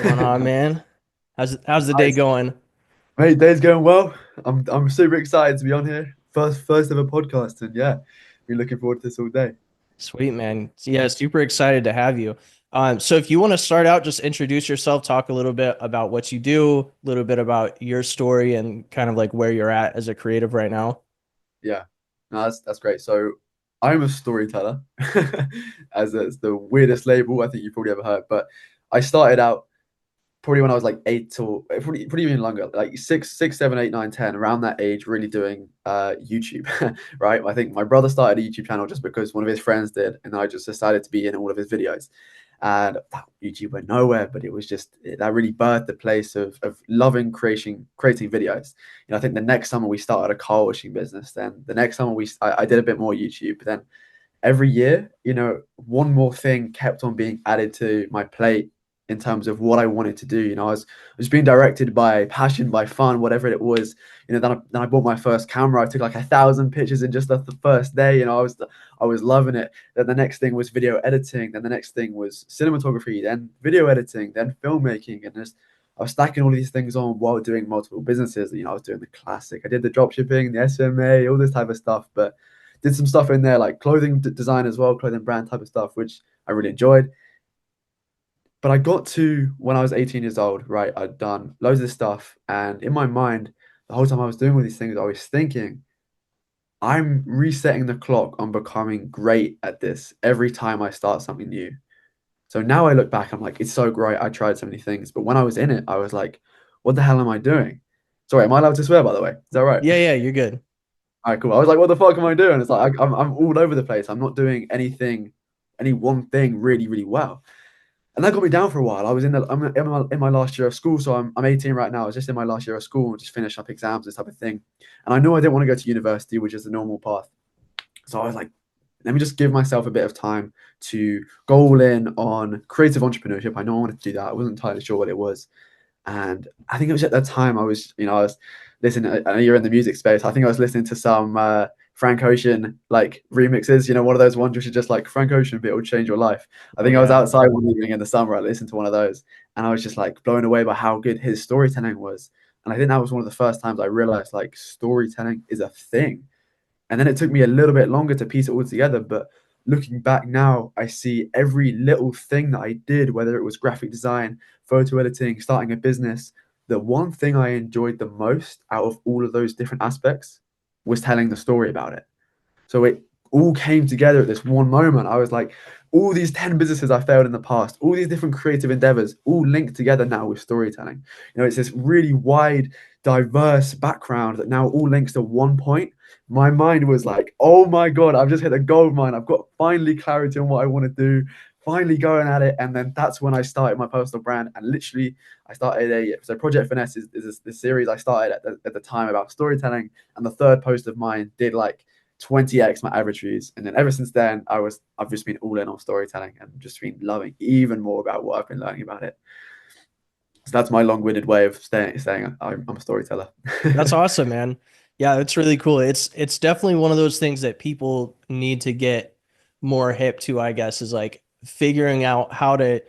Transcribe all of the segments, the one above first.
Going on, man? How's the day Nice. going? Mate, day's going well. I'm super excited to be on here. First ever podcast, and yeah, been looking forward to this all day. Sweet, man. Yeah, super excited to have you. So if you want to start out, just introduce yourself, talk a little bit about what you do, a little bit about your story and kind of like where you're at as a creative right now. Yeah, no, that's great. So I'm a storyteller, as the weirdest label I think you've probably ever heard. But I started out probably when I was like 8 or pretty even longer, like six, 7, 8, 9, 10, around that age, really doing YouTube, right? I think my brother started a YouTube channel just because one of his friends did, and I just decided to be in all of his videos. And that YouTube went nowhere, but it was just that really birthed the place of loving creating videos. I think the next summer we started a car washing business. Then the next summer I did a bit more YouTube. But then every year, one more thing kept on being added to my plate in terms of what I wanted to do. I was being directed by passion, by fun, whatever it was. Then I bought my first camera. I took like 1,000 pictures in just the first day. I was loving it. Then the next thing was video editing. Then the next thing was cinematography. Then video editing. Then filmmaking. And just I was stacking all these things on while doing multiple businesses. I was doing the classic. I did the drop shipping, the SMA, all this type of stuff. But did some stuff in there like clothing design as well, clothing brand type of stuff, which I really enjoyed. But I got to when I was 18 years old, right? I'd done loads of this stuff. And in my mind, the whole time I was doing all these things, I was thinking, I'm resetting the clock on becoming great at this every time I start something new. So now I look back, I'm like, it's so great. I tried so many things. But when I was in it, I was like, what the hell am I doing? Sorry, am I allowed to swear, by the way? Is that right? Yeah, you're good. All right, cool. I was like, what the fuck am I doing? It's like I'm all over the place. I'm not doing anything, any one thing really, really well. And that got me down for a while. I'm in my last year of school, so I'm 18 right now. I was just in my last year of school and just finished up exams, this type of thing. And I knew I didn't want to go to university, which is the normal path. So I was like, let me just give myself a bit of time to go all in on creative entrepreneurship. I know I wanted to do that. I wasn't entirely sure what it was. And I think it was at that time I was listening. I know you're in the music space. I think I was listening to some Frank Ocean like remixes. One of those ones which is just like Frank Ocean, but it will change your life. I Oh think I was yeah. outside one evening in the summer. I listened to one of those, and I was just like blown away by how good his storytelling was. And I think that was one of the first times I realized like storytelling is a thing. And then it took me a little bit longer to piece it all together. But looking back now, I see every little thing that I did, whether it was graphic design, photo editing, starting a business. The one thing I enjoyed the most out of all of those different aspects was telling the story about it. So it all came together at this one moment. I was like, all these 10 businesses I failed in the past, all these different creative endeavors, all linked together now with storytelling. It's this really wide, diverse background that now all links to one point. My mind was like, oh my God, I've just hit a gold mine. I've got finally clarity on what I want to do, finally going at it. And then that's when I started my personal brand. And literally, I started so Project Finesse is this series I started at the time about storytelling. And the third post of mine did like 20x my average views. And then ever since then, I've just been all in on storytelling and just been loving even more about what I've been learning about it. So that's my long-winded way of saying I'm a storyteller. That's awesome, man. Yeah, it's really cool. It's definitely one of those things that people need to get more hip to, I guess, is like figuring out how to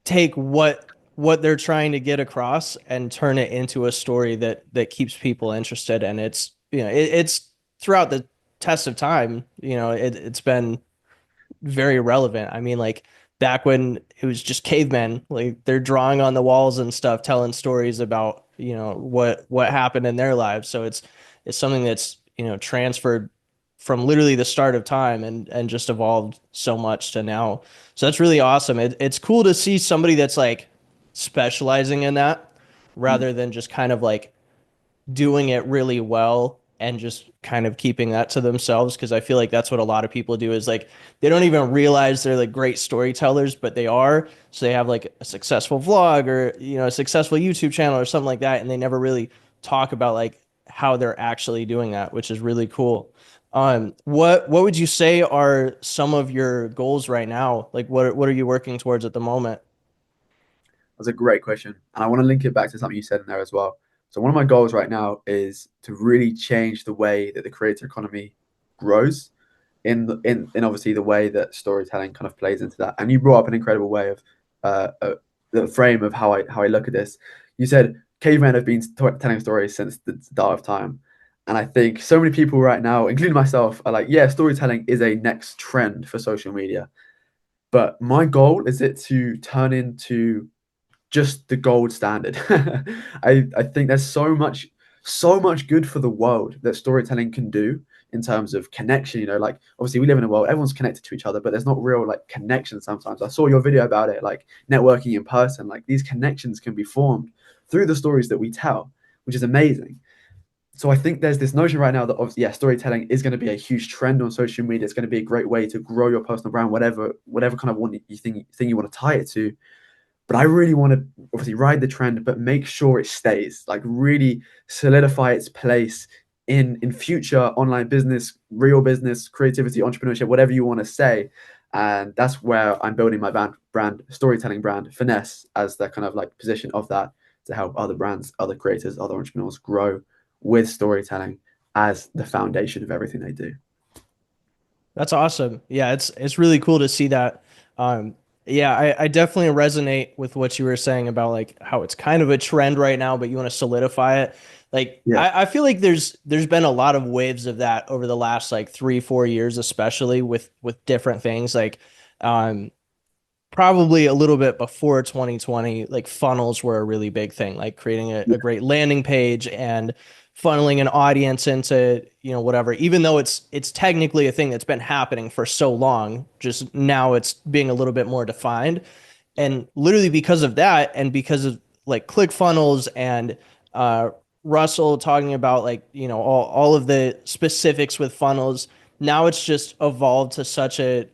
take what they're trying to get across and turn it into a story that keeps people interested. And it's it's throughout the test of time, it's been very relevant. I mean, like back when it was just cavemen, like they're drawing on the walls and stuff, telling stories about, what happened in their lives. So it's something that's, transferred from literally the start of time and just evolved so much to now. So that's really awesome. It's cool to see somebody that's like specializing in that rather than just kind of like doing it really well and just kind of keeping that to themselves, because I feel like that's what a lot of people do is like they don't even realize they're like great storytellers, but they are. So they have like a successful vlog or a successful YouTube channel or something like that, and they never really talk about like how they're actually doing that, which is really cool. What would you say are some of your goals right now? Like what are you working towards at the moment? That's a great question. And I want to link it back to something you said in there as well. So one of my goals right now is to really change the way that the creator economy grows in obviously the way that storytelling kind of plays into that. And you brought up an incredible way of the frame of how I look at this. You said cavemen have been telling stories since the start of time. And I think so many people right now, including myself, are like, yeah, storytelling is a next trend for social media. But my goal is it to turn into just the gold standard. I think there's so much good for the world that storytelling can do in terms of connection. You know, like obviously we live in a world, everyone's connected to each other, but there's not real like connection sometimes. I saw your video about it, like networking in person, like these connections can be formed through the stories that we tell, which is amazing. So I think there's this notion right now that obviously, yeah, storytelling is going to be a huge trend on social media. It's going to be a great way to grow your personal brand, whatever kind of one you think you want to tie it to. But I really want to obviously ride the trend, but make sure it stays, like really solidify its place in future online business, real business, creativity, entrepreneurship, whatever you want to say. And that's where I'm building my brand storytelling brand, Finesse, as the kind of like position of that to help other brands, other creators, other entrepreneurs grow with storytelling as the foundation of everything they do. That's awesome. Yeah, it's really cool to see that. Um, yeah, I definitely resonate with what you were saying about like how it's kind of a trend right now, but you want to solidify it. Like Yeah. I feel like there's been a lot of waves of that over the last like 3, 4 years, especially with different things. Like um probably a little bit before 2020, like funnels were a really big thing, like creating a great landing page and funneling an audience into, whatever, even though it's technically a thing that's been happening for so long, just now it's being a little bit more defined. And literally because of that, and because of like ClickFunnels and uh, Russell talking about like, all of the specifics with funnels, now it's just evolved to such a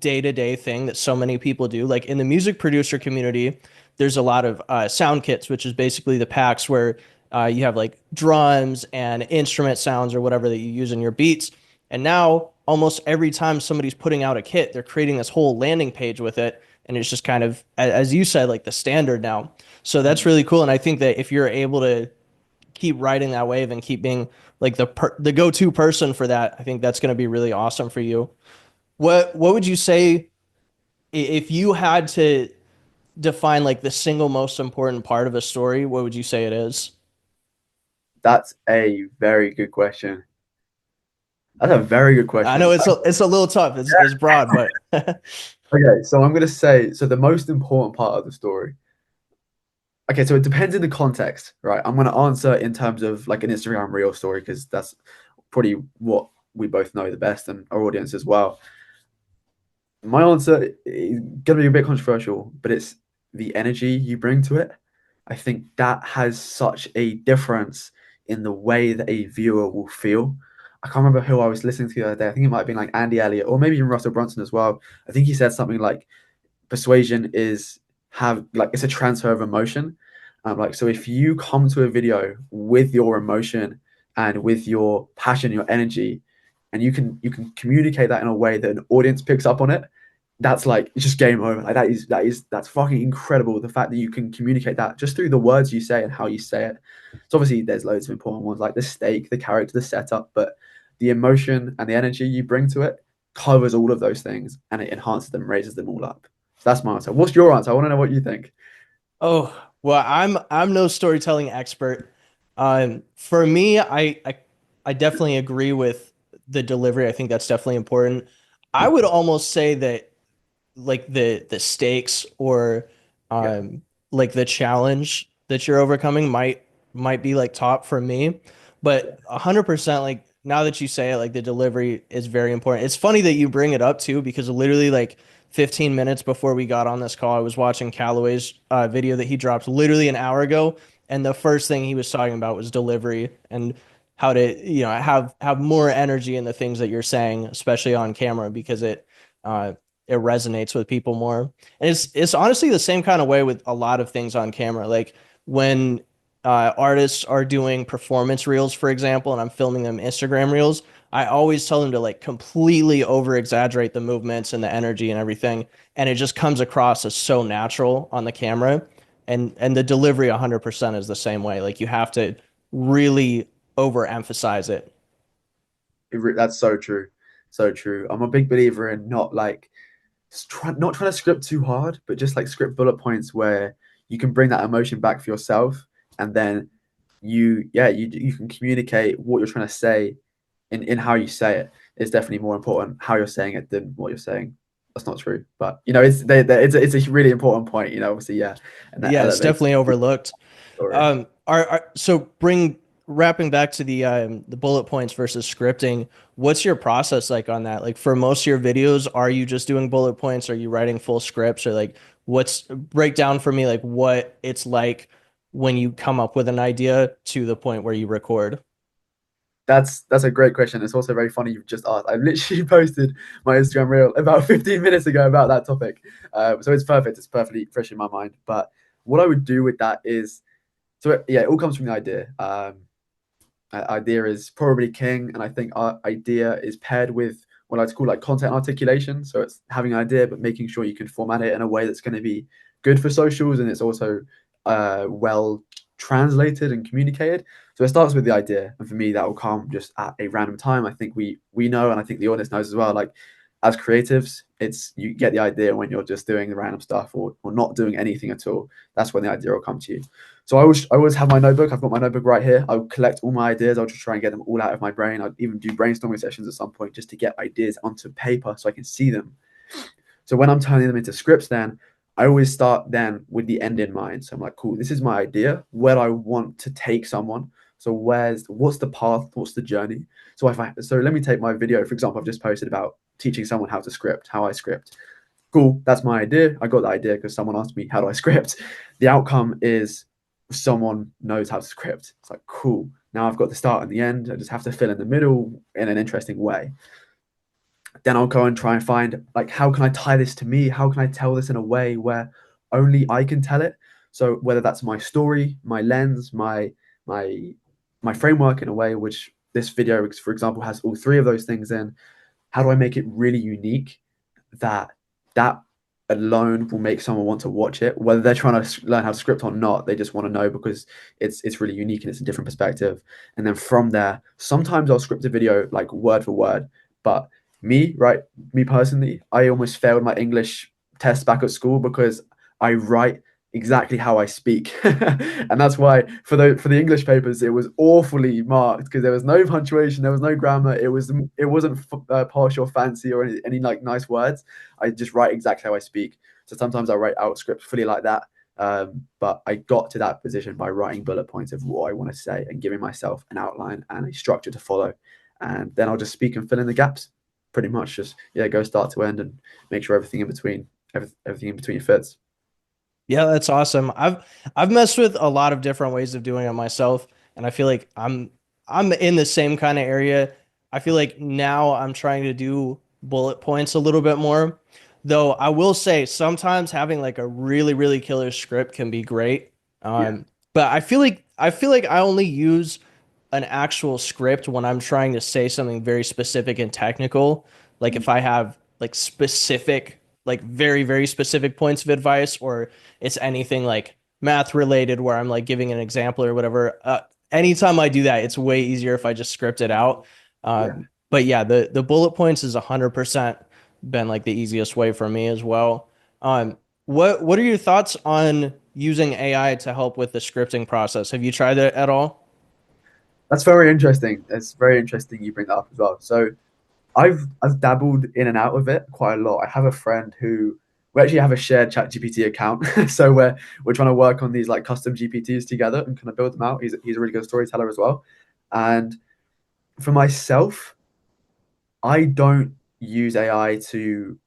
day-to-day thing that so many people do. Like in the music producer community, there's a lot of sound kits, which is basically the packs where you have like drums and instrument sounds or whatever that you use in your beats. And now almost every time somebody's putting out a kit, they're creating this whole landing page with it. And it's just kind of, as you said, like the standard now. So that's really cool. And I think that if you're able to keep riding that wave and keep being like the go-to person for that, I think that's going to be really awesome for you. What would you say if you had to define like the single most important part of a story? What would you say it is? That's a very good question. That's a very good I question. know it's a little tough. It's broad, but Okay, so I'm gonna say so the most important part of the story. Okay, so it depends in the context, right? I'm gonna answer in terms of like an Instagram reel story because that's probably what we both know the best and our audience as well. My answer is gonna be a bit controversial, but it's the energy you bring to it. I think that has such a difference in the way that a viewer will feel. I can't remember who I was listening to the other day. I think it might have been like Andy Elliott or maybe even Russell Brunson as well. I think he said something like persuasion is have like it's a transfer of emotion. Like so, if you come to a video with your emotion and with your passion, your energy, and you can communicate that in a way that an audience picks up on it, that's like it's just game over. Like that's fucking incredible. The fact that you can communicate that just through the words you say and how you say it. So obviously there's loads of important ones like the stake, the character, the setup, but the emotion and the energy you bring to it covers all of those things and it enhances them, raises them all up. So that's my answer. What's your answer? I want to know what you think. oh, well, I'm no storytelling expert. For me, I definitely agree with the delivery. I think that's definitely important. I Yeah, would almost say that like the stakes or yeah, like the challenge that you're overcoming might be like top for me, but 100% like now that you say it, like the delivery is very important. It's funny that you bring it up too because literally like 15 minutes before we got on this call, I was watching Callaway's video that he dropped literally an hour ago, and the first thing he was talking about was delivery and how to have more energy in the things that you're saying, especially on camera, because uh, it resonates with people more. And it's honestly the same kind of way with a lot of things on camera. Like when artists are doing performance reels, for example, and I'm filming them Instagram reels, I always tell them to like completely over exaggerate the movements and the energy and everything. And it just comes across as so natural on the camera. And the delivery 100% is the same way. Like you have to really overemphasize it. that's so true. So true. I'm a big believer in not like not trying to script too hard, but just like script bullet points where you can bring that emotion back for yourself, and then you can communicate what you're trying to say in how you say it. It's definitely more important how you're saying it than what you're saying. That's not true, but it's a really important point. Obviously, yeah, and that Yeah, it's elevates definitely the overlooked. story. So bring wrapping back to the bullet points versus scripting, what's your process like on that? Like for most of your videos, are you just doing bullet points? Are you writing full scripts or like what's break down for me like what it's like when you come up with an idea to the point where you record? That's a great question. It's also very funny you've just asked. I literally posted my Instagram reel about 15 minutes ago about that topic. So it's perfect. It's perfectly fresh in my mind. But what I would do with that is, it all comes from the idea. Idea is probably king, and I think our idea is paired with what I like to call like content articulation. So it's having an idea, but making sure you can format it in a way that's going to be good for socials, and it's also well translated and communicated. So it starts with the idea, and for me, that will come just at a random time. I think we know, and I think the audience knows as well. Like as creatives, it's you get the idea when you're just doing the random stuff or not doing anything at all. That's when the idea will come to you. So I always have my notebook. I've got my notebook right here. I'll collect all my ideas. I'll just try and get them all out of my brain. I'll even do brainstorming sessions at some point just to get ideas onto paper so I can see them. So when I'm turning them into scripts, then I always start then with the end in mind. So I'm like, cool, this is my idea, where I want to take someone. So what's the path? What's the journey? So let me take my video, for example, I've just posted about teaching someone how to script, how I script. Cool, that's my idea. I got the idea because someone asked me, how do I script? The outcome is someone knows how to script. It's like, cool. Now I've got the start and the end. I just have to fill in the middle in an interesting way. Then I'll go and try and find like, how can I tie this to me? How can I tell this in a way where only I can tell it? So whether that's my story, my lens, my my framework in a way which this video, for example, has all three of those things in. How do I make it really unique that that alone will make someone want to watch it, whether they're trying to learn how to script or not? They just want to know because it's really unique and it's a different perspective. And then from there, sometimes I'll script a video like word for word. But me personally, I almost failed my English test back at school because I write exactly how I speak, and that's why for the English papers it was awfully marked because there was no punctuation, there was no grammar, it wasn't posh or fancy or any like nice words. I just write exactly how I speak. So sometimes I write out scripts fully like that, but I got to that position by writing bullet points of what I want to say and giving myself an outline and a structure to follow, and then I'll just speak and fill in the gaps. Pretty much just go start to end and make sure everything in between fits. Yeah, that's awesome. I've messed with a lot of different ways of doing it myself, and I feel like I'm in the same kind of area. I feel like now I'm trying to do bullet points a little bit more. Though I will say sometimes having like a really, really killer script can be great. Yeah. But I feel like I only use an actual script when I'm trying to say something very specific and technical. Like if I have like specific, like very, very specific points of advice, or it's anything like math related where I'm like giving an example or whatever. Anytime I do that, it's way easier if I just script it out. Yeah. But yeah, the bullet points is 100% been like the easiest way for me as well. What are your thoughts on using AI to help with the scripting process? Have you tried it at all? That's very interesting. It's very interesting you bring that up as well. So I've dabbled in and out of it quite a lot. I have a friend who we actually have a shared chat GPT account. So we're trying to work on these like custom GPTs together and kind of build them out. He's a really good storyteller as well. And for myself, I don't use AI to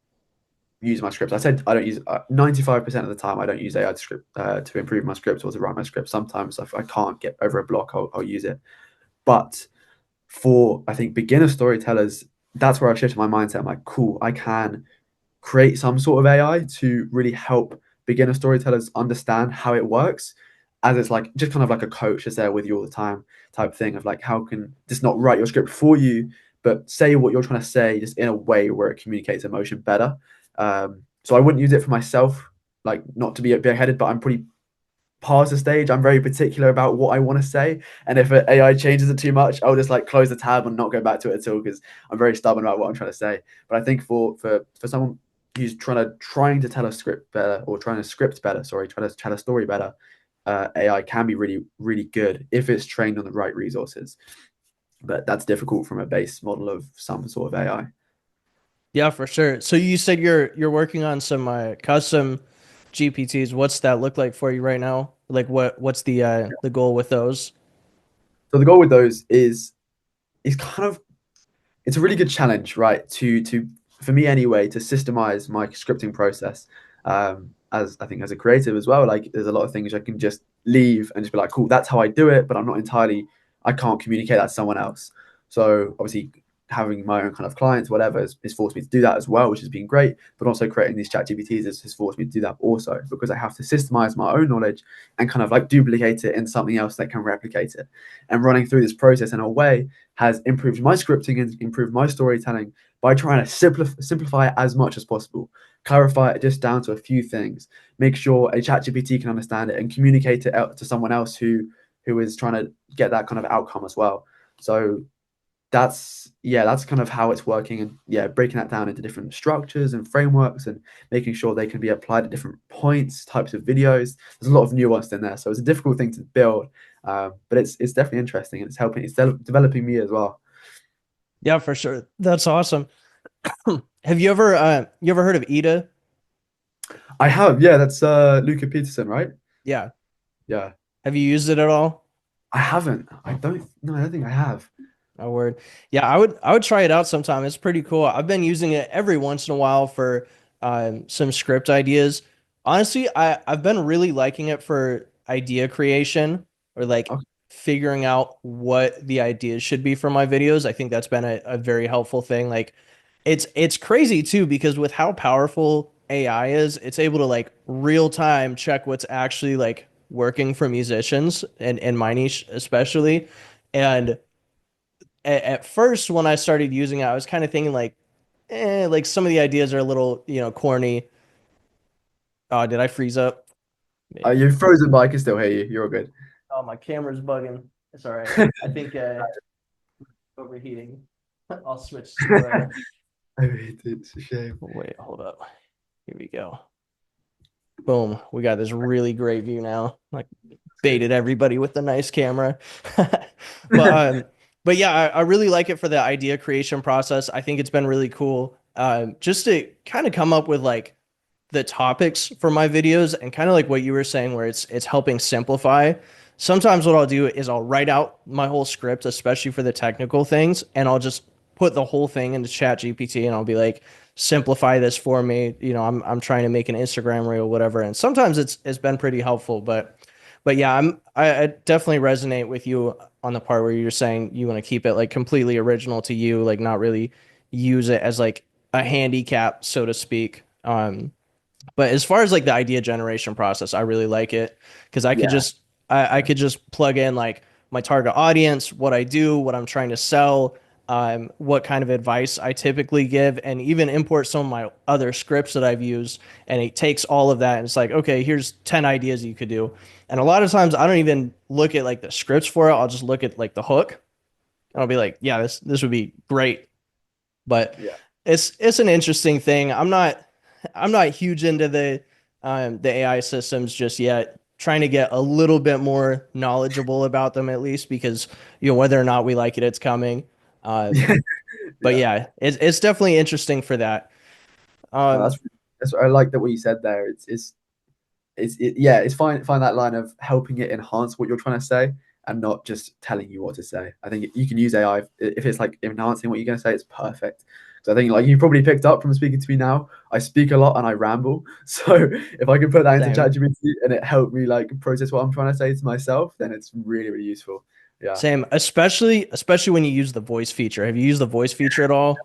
use my scripts. I said I don't use 95% of the time. I don't use AI to improve my scripts or to write my script. Sometimes if I can't get over a block, I'll use it. But for I think beginner storytellers, that's where I shifted my mindset. I'm like, cool, I can create some sort of AI to really help beginner storytellers understand how it works. As it's like just kind of like a coach is there with you all the time type thing of like how can just not write your script for you, but say what you're trying to say just in a way where it communicates emotion better. So I wouldn't use it for myself, like not to be big headed, but I'm pretty past the stage. I'm very particular about what I want to say, and if an AI changes it too much, I'll just like close the tab and not go back to it at all because I'm very stubborn about what I'm trying to say. But I think for someone who's trying to tell a script better, or trying to script better, sorry, trying to tell a story better, AI can be really, really good if it's trained on the right resources. But that's difficult from a base model of some sort of AI. Yeah, for sure. So you said you're working on some custom GPTs. What's that look like for you right now? Like what's the goal with those? So the goal with those is kind of, it's a really good challenge, right? To for me anyway, to systemize my scripting process. As I think as a creative as well, like there's a lot of things I can just leave and just be like, cool, that's how I do it, but I'm not entirely, I can't communicate that to someone else. So obviously having my own kind of clients, whatever, has forced me to do that as well, which has been great. But also creating these chat GPTs has forced me to do that also, because I have to systemize my own knowledge and kind of like duplicate it in something else that can replicate it. And running through this process in a way has improved my scripting and improved my storytelling by trying to simplify it as much as possible, clarify it just down to a few things, make sure a chat GPT can understand it and communicate it out to someone else who is trying to get that kind of outcome as well. So that's kind of how it's working, and yeah, breaking that down into different structures and frameworks and making sure they can be applied at different points, types of videos. There's a lot of nuance in there, so it's a difficult thing to build, but it's definitely interesting, and it's helping, it's developing me as well. Yeah, for sure. That's awesome. Have you ever heard of Ida? I have, yeah, that's Luca Peterson, right? Yeah. Yeah, Have you used it at all? I haven't. I don't. No, I don't think I have. Oh, word. Yeah, I would try it out sometime. It's pretty cool. I've been using it every once in a while for some script ideas. Honestly, I've been really liking it for idea creation or like Okay. figuring out what the ideas should be for my videos. I think that's been a very helpful thing. Like it's crazy too because with how powerful AI is, it's able to like real time check what's actually like working for musicians and in my niche especially. And at first when I started using it, I was kind of thinking like some of the ideas are a little, corny. Oh, did I freeze up? Maybe. You're frozen, but I can still hear you. You're all good. Oh, my camera's bugging. It's all right. I think overheating. I'll switch to It's a shame. wait, hold up. Here we go. Boom. We got this really great view now. Like baited everybody with the nice camera. But but yeah, I really like it for the idea creation process. I think it's been really cool. Just to kind of come up with like the topics for my videos and kind of like what you were saying where it's helping simplify. Sometimes what I'll do is I'll write out my whole script, especially for the technical things, and I'll just put the whole thing into Chat GPT and I'll be like, simplify this for me. I'm trying to make an Instagram reel, whatever. And sometimes it's been pretty helpful, but yeah, I definitely resonate with you on the part where you're saying you want to keep it like completely original to you, like not really use it as like a handicap, so to speak. But as far as like the idea generation process, I really like it because Yeah. I could just plug in like my target audience, what I do, what I'm trying to sell, what kind of advice I typically give, and even import some of my other scripts that I've used. And it takes all of that and it's like, okay, here's 10 ideas you could do. And a lot of times I don't even look at like the scripts for it. I'll just look at like the hook and I'll be like, yeah, this would be great. But Yeah. it's an interesting thing. I'm not huge into the AI systems just yet. Trying to get a little bit more knowledgeable about them at least because whether or not we like it, it's coming. Um, but Yeah. yeah, it's definitely interesting for that. No, Um, that's I like that what you said there. Yeah, it's fine. Find that line of helping it enhance what you're trying to say and not just telling you what to say. I think you can use AI if it's like enhancing what you're going to say. It's perfect. So I think like you probably picked up from speaking to me now, I speak a lot and I ramble. So if I can put that into Same, ChatGPT and it helped me like process what I'm trying to say to myself, then it's really really useful. Yeah, same, especially when you use the voice feature. Have you used the voice feature at all?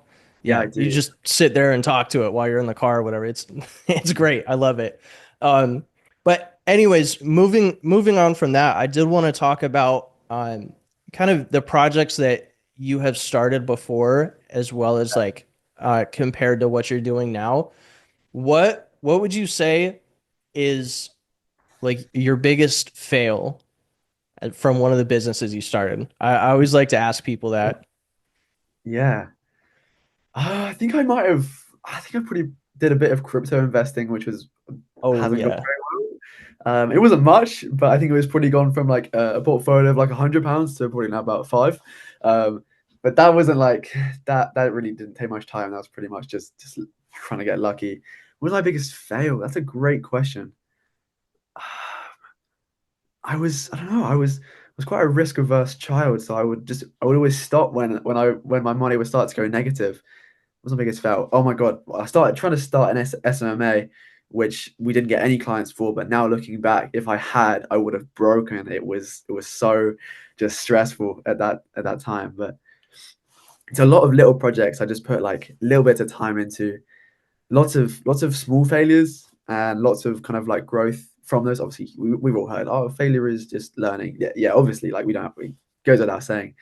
yeah, Yeah, I you do. just sit there and talk to it while you're in the car or whatever. It's it's great. I love it. Um, but anyways, moving on from that, I did want to talk about kind of the projects that you have started before, as well as like compared to what you're doing now. What would you say is like your biggest fail from one of the businesses you started? I always like to ask people that. Yeah. I think I might have. I think I pretty did a bit of crypto investing, which was Oh hasn't gone yeah. very well. It wasn't much, but I think it was probably gone from like a portfolio of like £100 to probably now about five. Um, but that wasn't like that. That really didn't take much time. That was pretty much just trying to get lucky. What was my biggest fail? That's a great question. I don't know, I was quite a risk averse child, so I would always stop when my money would start to go negative. What was my biggest fail? Oh my God. I started trying to start an SMMA, which we didn't get any clients for, but now looking back, if I had, I would have broken. It was so just stressful at that time. But it's a lot of little projects I just put like little bits of time into, lots of small failures and lots of kind of like growth from those. Obviously, we've all heard, oh, failure is just learning. Yeah, yeah. Obviously, like we goes without saying.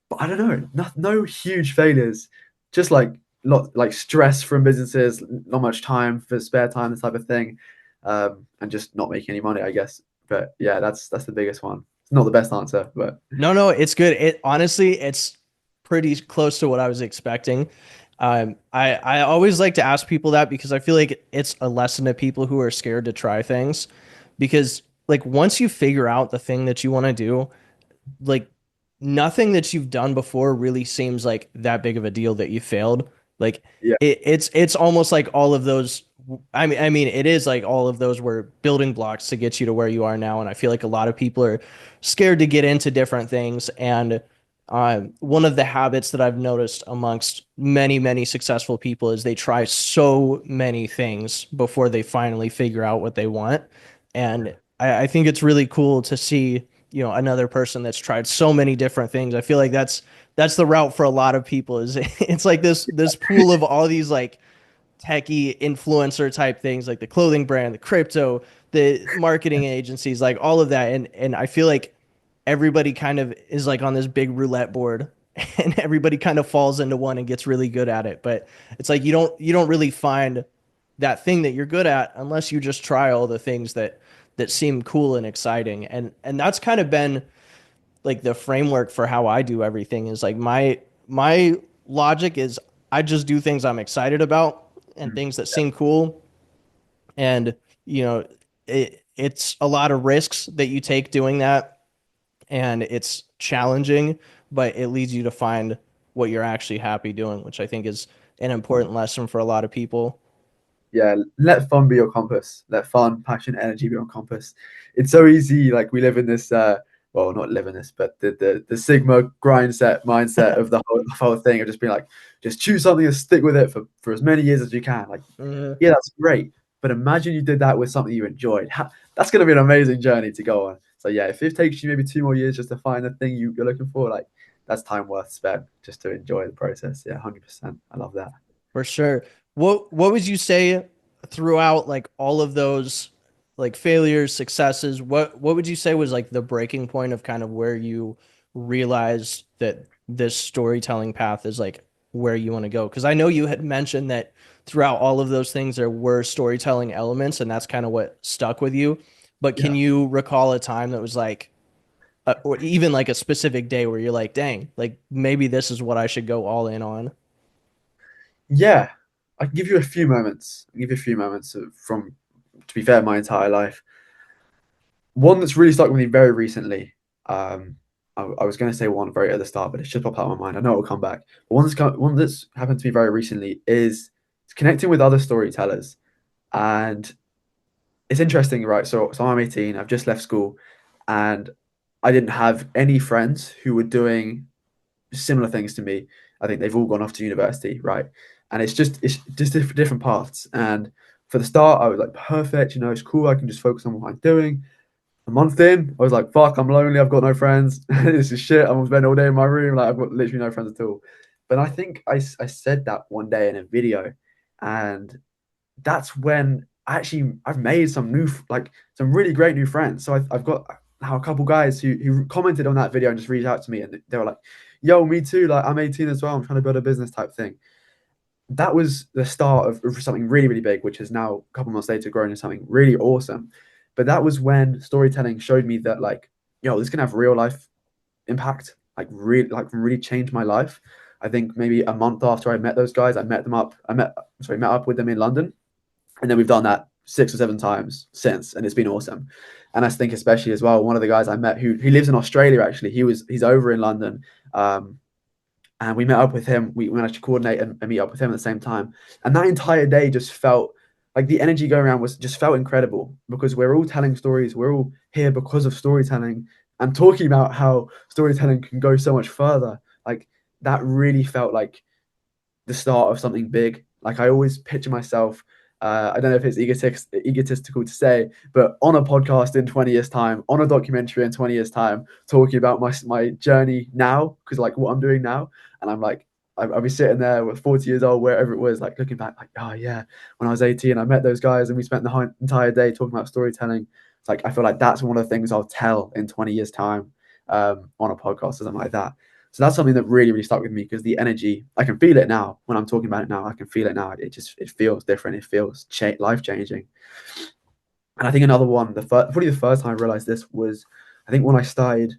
But I don't know, no huge failures. Just like like stress from businesses, not much time for spare time, this type of thing, and just not making any money, I guess. But yeah, that's the biggest one. It's not the best answer, but No, no, it's good. It honestly, it's pretty close to what I was expecting. I always like to ask people that because I feel like it's a lesson to people who are scared to try things. Because like once you figure out the thing that you want to do, like nothing that you've done before really seems like that big of a deal that you failed. Like yeah, it's almost like all of those. I mean, it is like all of those were building blocks to get you to where you are now. And I feel like a lot of people are scared to get into different things. And one of the habits that I've noticed amongst many, many successful people is they try so many things before they finally figure out what they want. And I think it's really cool to see, you know, another person that's tried so many different things. I feel like that's the route for a lot of people is it's like this pool of all these like techie influencer type things like the clothing brand, the crypto, the marketing agencies, like all of that. And I feel like everybody kind of is like on this big roulette board and everybody kind of falls into one and gets really good at it. But it's like you don't really find that thing that you're good at unless you just try all the things that seem cool and exciting. And that's kind of been like the framework for how I do everything is like my logic is I just do things I'm excited about and mm, things that seem cool. And you know, it's a lot of risks that you take doing that, and it's challenging, but it leads you to find what you're actually happy doing, which I think is an important lesson for a lot of people. yeah. Let fun be your compass. Let fun, passion, energy be your compass. It's so easy. Like we live in this. Well, not live in this, but the Sigma grind set mindset of the whole thing of just being like, just choose something and stick with it for as many years as you can. Like, Mhm. yeah, that's great. But imagine you did that with something you enjoyed. That's going to be an amazing journey to go on. So yeah, if it takes you maybe 2 more years just to find the thing you're looking for, like that's time worth spent just to enjoy the process. Yeah, 100%. I love that. For sure. What would you say throughout like all of those like failures, successes, what would you say was like the breaking point of kind of where you realized that this storytelling path is like where you want to go? Because I know you had mentioned that throughout all of those things there were storytelling elements and that's kind of what stuck with you. But can Yeah. you recall a time that was like or even like a specific day where you're like, dang, like maybe this is what I should go all in on? Yeah. I can give you a few moments. I can give you a few moments from, to be fair, my entire life. One that's really stuck with me very recently. I was going to say one very at the start, but it's just popped out of my mind. I know it'll come back. But one that's happened to me very recently is connecting with other storytellers. And it's interesting, right? So I'm 18, I've just left school, and I didn't have any friends who were doing similar things to me. I think they've all gone off to university, right? And it's just different paths. And for the start, I was like, perfect, it's cool. I can just focus on what I'm doing. A month in, I was like, fuck, I'm lonely. I've got no friends. This is shit. I'm gonna spend all day in my room. Like, I've got literally no friends at all. But I think I said that one day in a video, and that's when I've made some really great new friends. So I've got now a couple guys who commented on that video and just reached out to me, and they were like, "Yo, me too. Like, I'm 18 as well. I'm trying to build a business type thing." That was the start of something really, really big, which has now a couple months later grown into something really awesome. But that was when storytelling showed me that, like, this can have real life impact, like really changed my life. I think maybe a month after I met those guys, I met up with them in London, And then we've done that 6 or 7 times since, and it's been awesome. And I think especially as well, one of the guys I met who lives in Australia actually, he's over in London. Um, and we met up with him. We managed to coordinate and meet up with him at the same time. And that entire day just felt like the energy going around was just felt incredible because we're all telling stories. We're all here because of storytelling and talking about how storytelling can go so much further. Like that really felt like the start of something big. Like I always picture myself. I don't know if it's egotistical to say, but on a podcast in 20 years' time, on a documentary in 20 years' time, talking about my journey now, because like what I'm doing now, and I'm like, I'll be sitting there with 40 years old, wherever it was, like looking back, like, oh yeah, when I was 18, I met those guys and we spent the entire day talking about storytelling. It's like I feel like that's one of the things I'll tell in 20 years' time on a podcast or something like that. So that's something that really, really stuck with me because the energy, I can feel it now when I'm talking about it now. I can feel it now. It feels different. It feels life changing. And I think another one, probably the first time I realized this was, I think when I started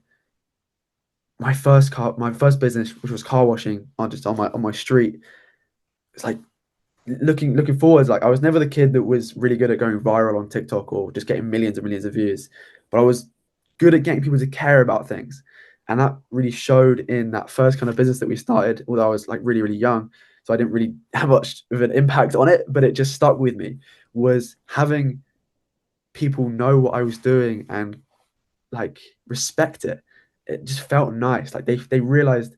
my first business, which was car washing on just on my street. It's like looking forwards. Like I was never the kid that was really good at going viral on TikTok or just getting millions and millions of views, but I was good at getting people to care about things. And that really showed in that first kind of business that we started, although I was like really, really young. So I didn't really have much of an impact on it, but it just stuck with me was having people know what I was doing and like respect it. It just felt nice. Like they realized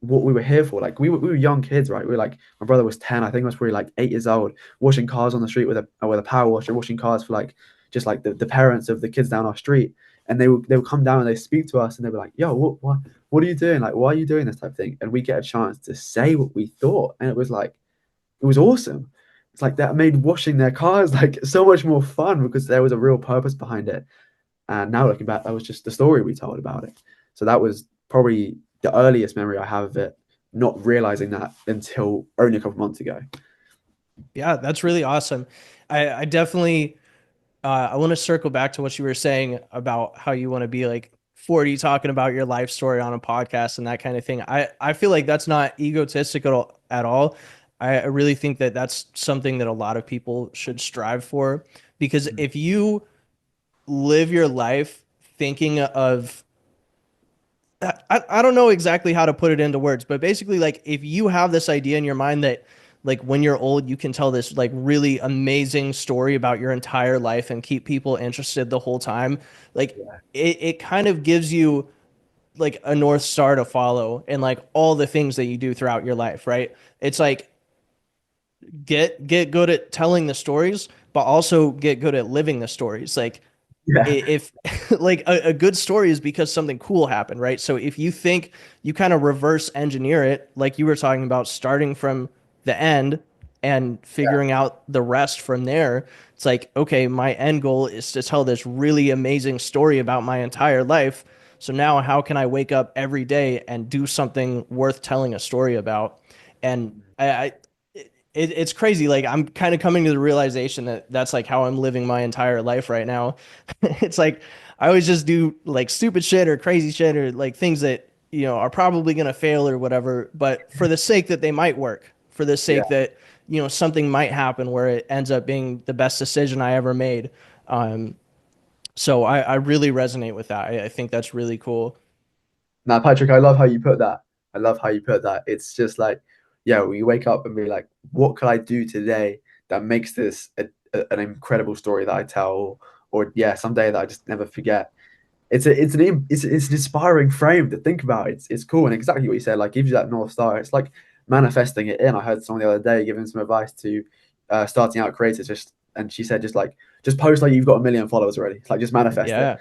what we were here for. Like we were young kids, right? We were like my brother was 10. I think I was probably like 8 years old, washing cars on the street with a power washer, washing cars for like just like the parents of the kids down our street. And they would come down and they speak to us and they were like, yo, what are you doing? Like, why are you doing this type of thing? And we get a chance to say what we thought. And it was like, it was awesome. It's like that made washing their cars like so much more fun because there was a real purpose behind it. And now looking back, that was just the story we told about it. So that was probably the earliest memory I have of it, not realizing that until only a couple months ago. Yeah, that's really awesome. I definitely I want to circle back to what you were saying about how you want to be like 40 talking about your life story on a podcast and that kind of thing. I feel like that's not egotistical at all. I really think that that's something that a lot of people should strive for because if you live your life thinking of I don't know exactly how to put it into words, but basically like if you have this idea in your mind that like when you're old you can tell this like really amazing story about your entire life and keep people interested the whole time, like Yeah. it kind of gives you like a north star to follow and like all the things that you do throughout your life, right? It's like get good at telling the stories, but also get good at living the stories. Like Yeah. if like a good story is because something cool happened, right? So if you think you kind of reverse engineer it, like you were talking about, starting from the end and figuring out the rest from there, it's like, okay, my end goal is to tell this really amazing story about my entire life. So now how can I wake up every day and do something worth telling a story about? And it's crazy. Like I'm kind of coming to the realization that that's like how I'm living my entire life right now. It's like I always just do like stupid shit or crazy shit or like things that, you know, are probably going to fail or whatever, but for the sake that they might work, for the Yeah. sake that, you know, something might happen where it ends up being the best decision I ever made. Um, so I really resonate with that. I think that's really cool. Now, Patrick, I love how you put that. I love how you put that. It's just like, yeah, we wake up and be like, what could I do today that makes this an incredible story that I tell, or yeah, someday that I just never forget. It's an inspiring frame to think about. It's cool and exactly what you said. Like gives you that north star. It's like manifesting it in. I heard someone the other day giving some advice to starting out creators. And she said just post like you've got 1 million followers already. It's like just manifest it. Yeah.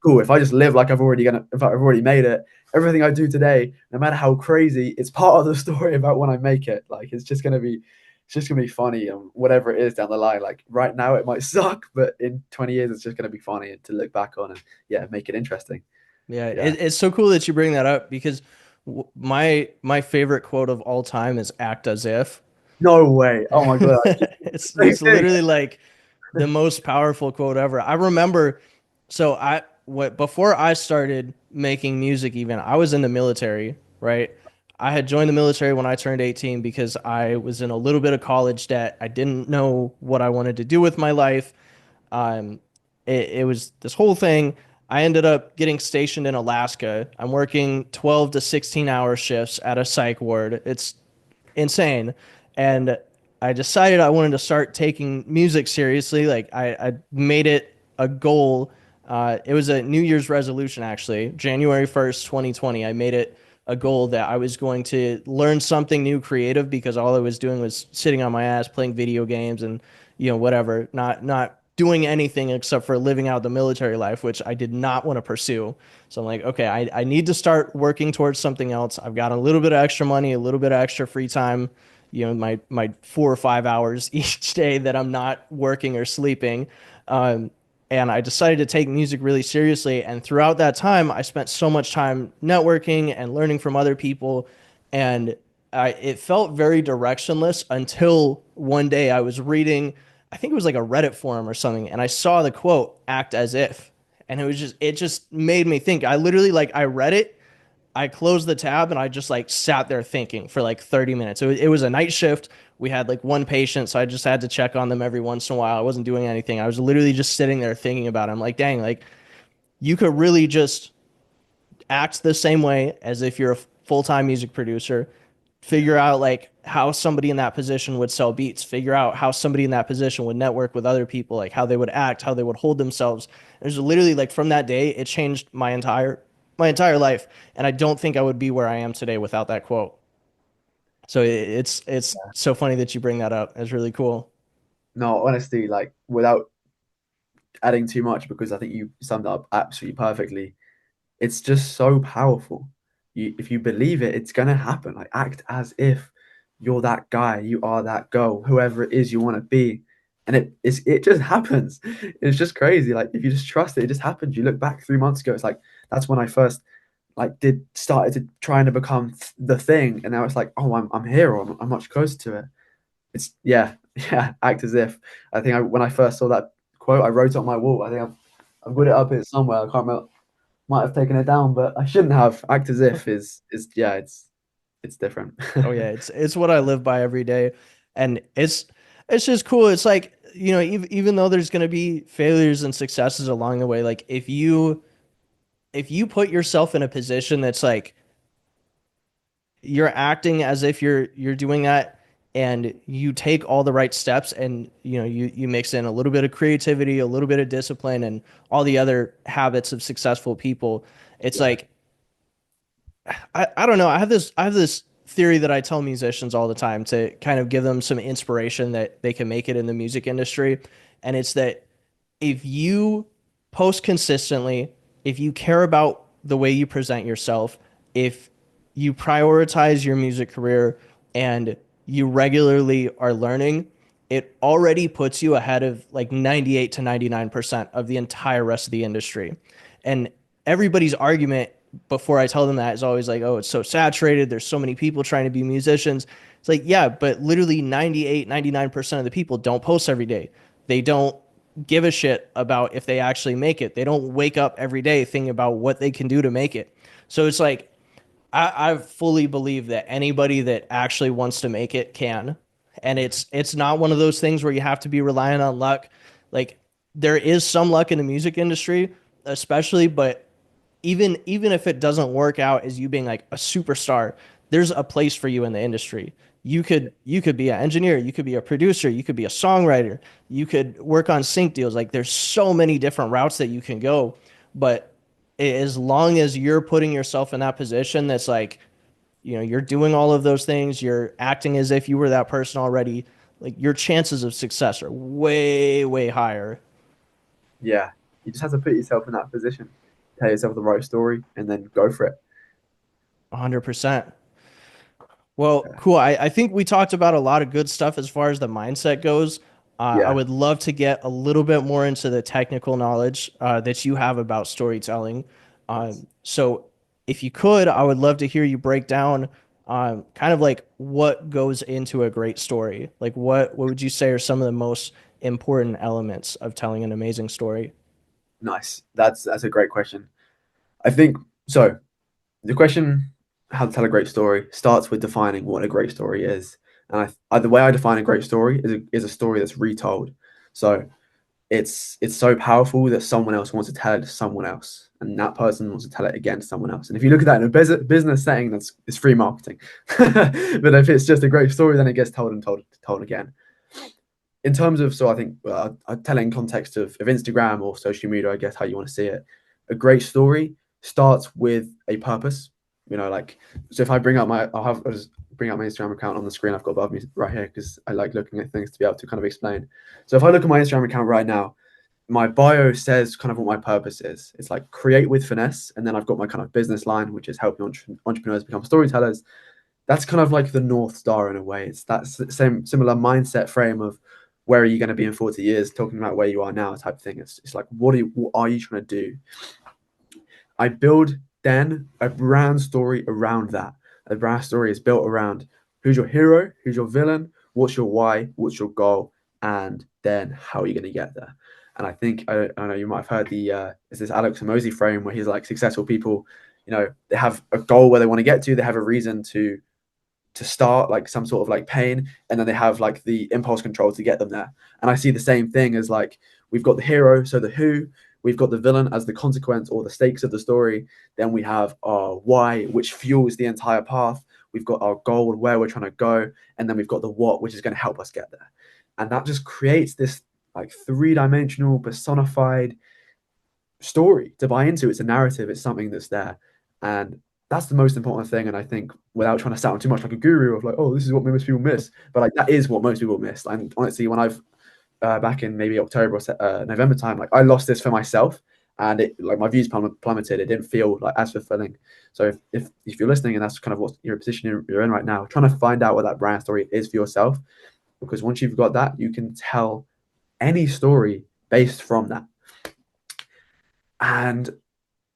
Cool. If I just live like if I've already made it, everything I do today, no matter how crazy, it's part of the story about when I make it. Like it's just gonna be funny and whatever it is down the line. Like right now it might suck, but in 20 years it's just gonna be funny to look back on and yeah, make it interesting. Yeah. Yeah. It's so cool that you bring that up because my favorite quote of all time is act as if. No way. Oh my god. Same It's thing. literally like the most powerful quote ever. I remember, so I what before I started making music even, I was in the military, right? I had joined the military when I turned 18 because I was in a little bit of college debt. I didn't know what I wanted to do with my life. Um, it was this whole thing. I ended up getting stationed in Alaska. I'm working 12 to 16-hour shifts at a psych ward. It's insane. And I decided I wanted to start taking music seriously. Like I made it a goal. It was a New Year's resolution, actually. January 1st, 2020. I made it a goal that I was going to learn something new creative because all I was doing was sitting on my ass playing video games and, whatever, not doing anything except for living out the military life, which I did not want to pursue. So I'm like, okay, I need to start working towards something else. I've got a little bit of extra money, a little bit of extra free time, my 4 or 5 hours each day that I'm not working or sleeping. Um, and I decided to take music really seriously. And throughout that time, I spent so much time networking and learning from other people. And it felt very directionless until one day I was reading, I think it was like a Reddit forum or something, and I saw the quote, act as if. And it just made me think. I literally, like, I read it, I closed the tab, and I just like sat there thinking for like 30 minutes. It was a night shift. We had like one patient, so I just had to check on them every once in a while. I wasn't doing anything. I was literally just sitting there thinking about it. I'm like, dang, like you could really just act the same way as if you're a full-time music producer, figure out like how somebody in that position would sell beats, figure out how somebody in that position would network with other people, like how they would act, how they would hold themselves. There's literally, like, from that day it changed my entire life, and I don't think I would be where I am today without that quote. So it's so funny that you bring that up. It's really cool. No, honestly, like without adding too much, because I think you summed it up absolutely perfectly. It's just so powerful. If you believe it, it's gonna happen. Like act as if you're that guy, you are that girl, whoever it is you want to be, and it just happens. It's just crazy. Like if you just trust it, it just happens. You look back 3 months ago, it's like that's when I first like did started to trying to become the thing, and now it's like, oh, I'm here, or I'm much closer to it. It's yeah, yeah. Act as if. I think when I first saw that quote, I wrote it on my wall. I think I've got it up here somewhere. I can't remember, might have taken it down, but I shouldn't have. Act as if is yeah, it's different. Oh yeah, it's what I live by every day, and it's just cool. It's like, even though there's gonna be failures and successes along the way, like if you put yourself in a position that's like you're acting as if you're doing that, and you take all the right steps, and you mix in a little bit of creativity, a little bit of discipline, and all the other habits of successful people. It's Yeah, like, I don't know. I have this theory that I tell musicians all the time to kind of give them some inspiration that they can make it in the music industry. And it's that if you post consistently, if you care about the way you present yourself, if you prioritize your music career, and you regularly are learning, it already puts you ahead of like 98 to 99% of the entire rest of the industry. And everybody's argument before I tell them that is always like, oh, it's so saturated. There's so many people trying to be musicians. It's like, yeah, but literally 98, 99% of the people don't post every day. They don't give a shit about if they actually make it. They don't wake up every day thinking about what they can do to make it. So it's like, I fully believe that anybody that actually wants to make it can. And it's not one of those things where you have to be reliant on luck. Like, there is some luck in the music industry, especially, but even if it doesn't work out as you being like a superstar, there's a place for you in the industry. You could be an engineer, you could be a producer, you could be a songwriter, you could work on sync deals. Like, there's so many different routes that you can go, but as long as you're putting yourself in that position, that's like, you're doing all of those things, you're acting as if you were that person already, like, your chances of success are way, way higher. yeah. You just have to put yourself in that position, tell yourself the right story, and then go for it. 100%. Well, Yeah, cool. I think we talked about a lot of good stuff as far as the mindset goes. I yeah. would love to get a little bit more into the technical knowledge that you have about storytelling. So, if you could, I would love to hear you break down kind of like what goes into a great story. Like, what would you say are some of the most important elements of telling an amazing story? Nice. That's a great question. I think so. The question. how to tell a great story starts with defining what a great story is. And the way I define a great story is a story that's retold. So it's so powerful that someone else wants to tell it to someone else, and that person wants to tell it again to someone else. And if you look at that in a business setting, that's it's free marketing. But if it's just a great story, then it gets told and told again. In terms of, so I think I tell it in context of Instagram or social media, I guess how you want to see it. A great story starts with a purpose. Like, so if I bring up I'll just bring up my Instagram account on the screen I've got above me right here because I like looking at things to be able to kind of explain. So if I look at my Instagram account right now, my bio says kind of what my purpose is. It's like create with finesse, and then I've got my kind of business line, which is helping entrepreneurs become storytellers. That's kind of like the North Star in a way. It's that same similar mindset frame of where are you going to be in 40 years, talking about where you are now type thing. It's like, what are you trying to do? I build then a brand story around that. A brand story is built around who's your hero, who's your villain, what's your why, what's your goal, and then how are you going to get there. And I think I know you might have heard it's this Alex Hormozi frame where he's like successful people, they have a goal where they want to get to, they have a reason to start, like some sort of like pain, and then they have like the impulse control to get them there. And I see the same thing as like we've got the hero, so the who, we've got the villain as the consequence or the stakes of the story, then we have our why, which fuels the entire path, we've got our goal and where we're trying to go, and then we've got the what, which is going to help us get there. And that just creates this like three-dimensional personified story to buy into. It's a narrative, it's something that's there. And that's the most important thing. And I think without trying to sound too much like a guru of like, oh, this is what most people miss, but like that is what most people miss. And honestly, when I've back in maybe October or November time, like I lost this for myself, and it like my views plummeted. It didn't feel like as fulfilling. So if you're listening and that's kind of what your position you're in right now, trying to find out what that brand story is for yourself, because once you've got that, you can tell any story based from that. And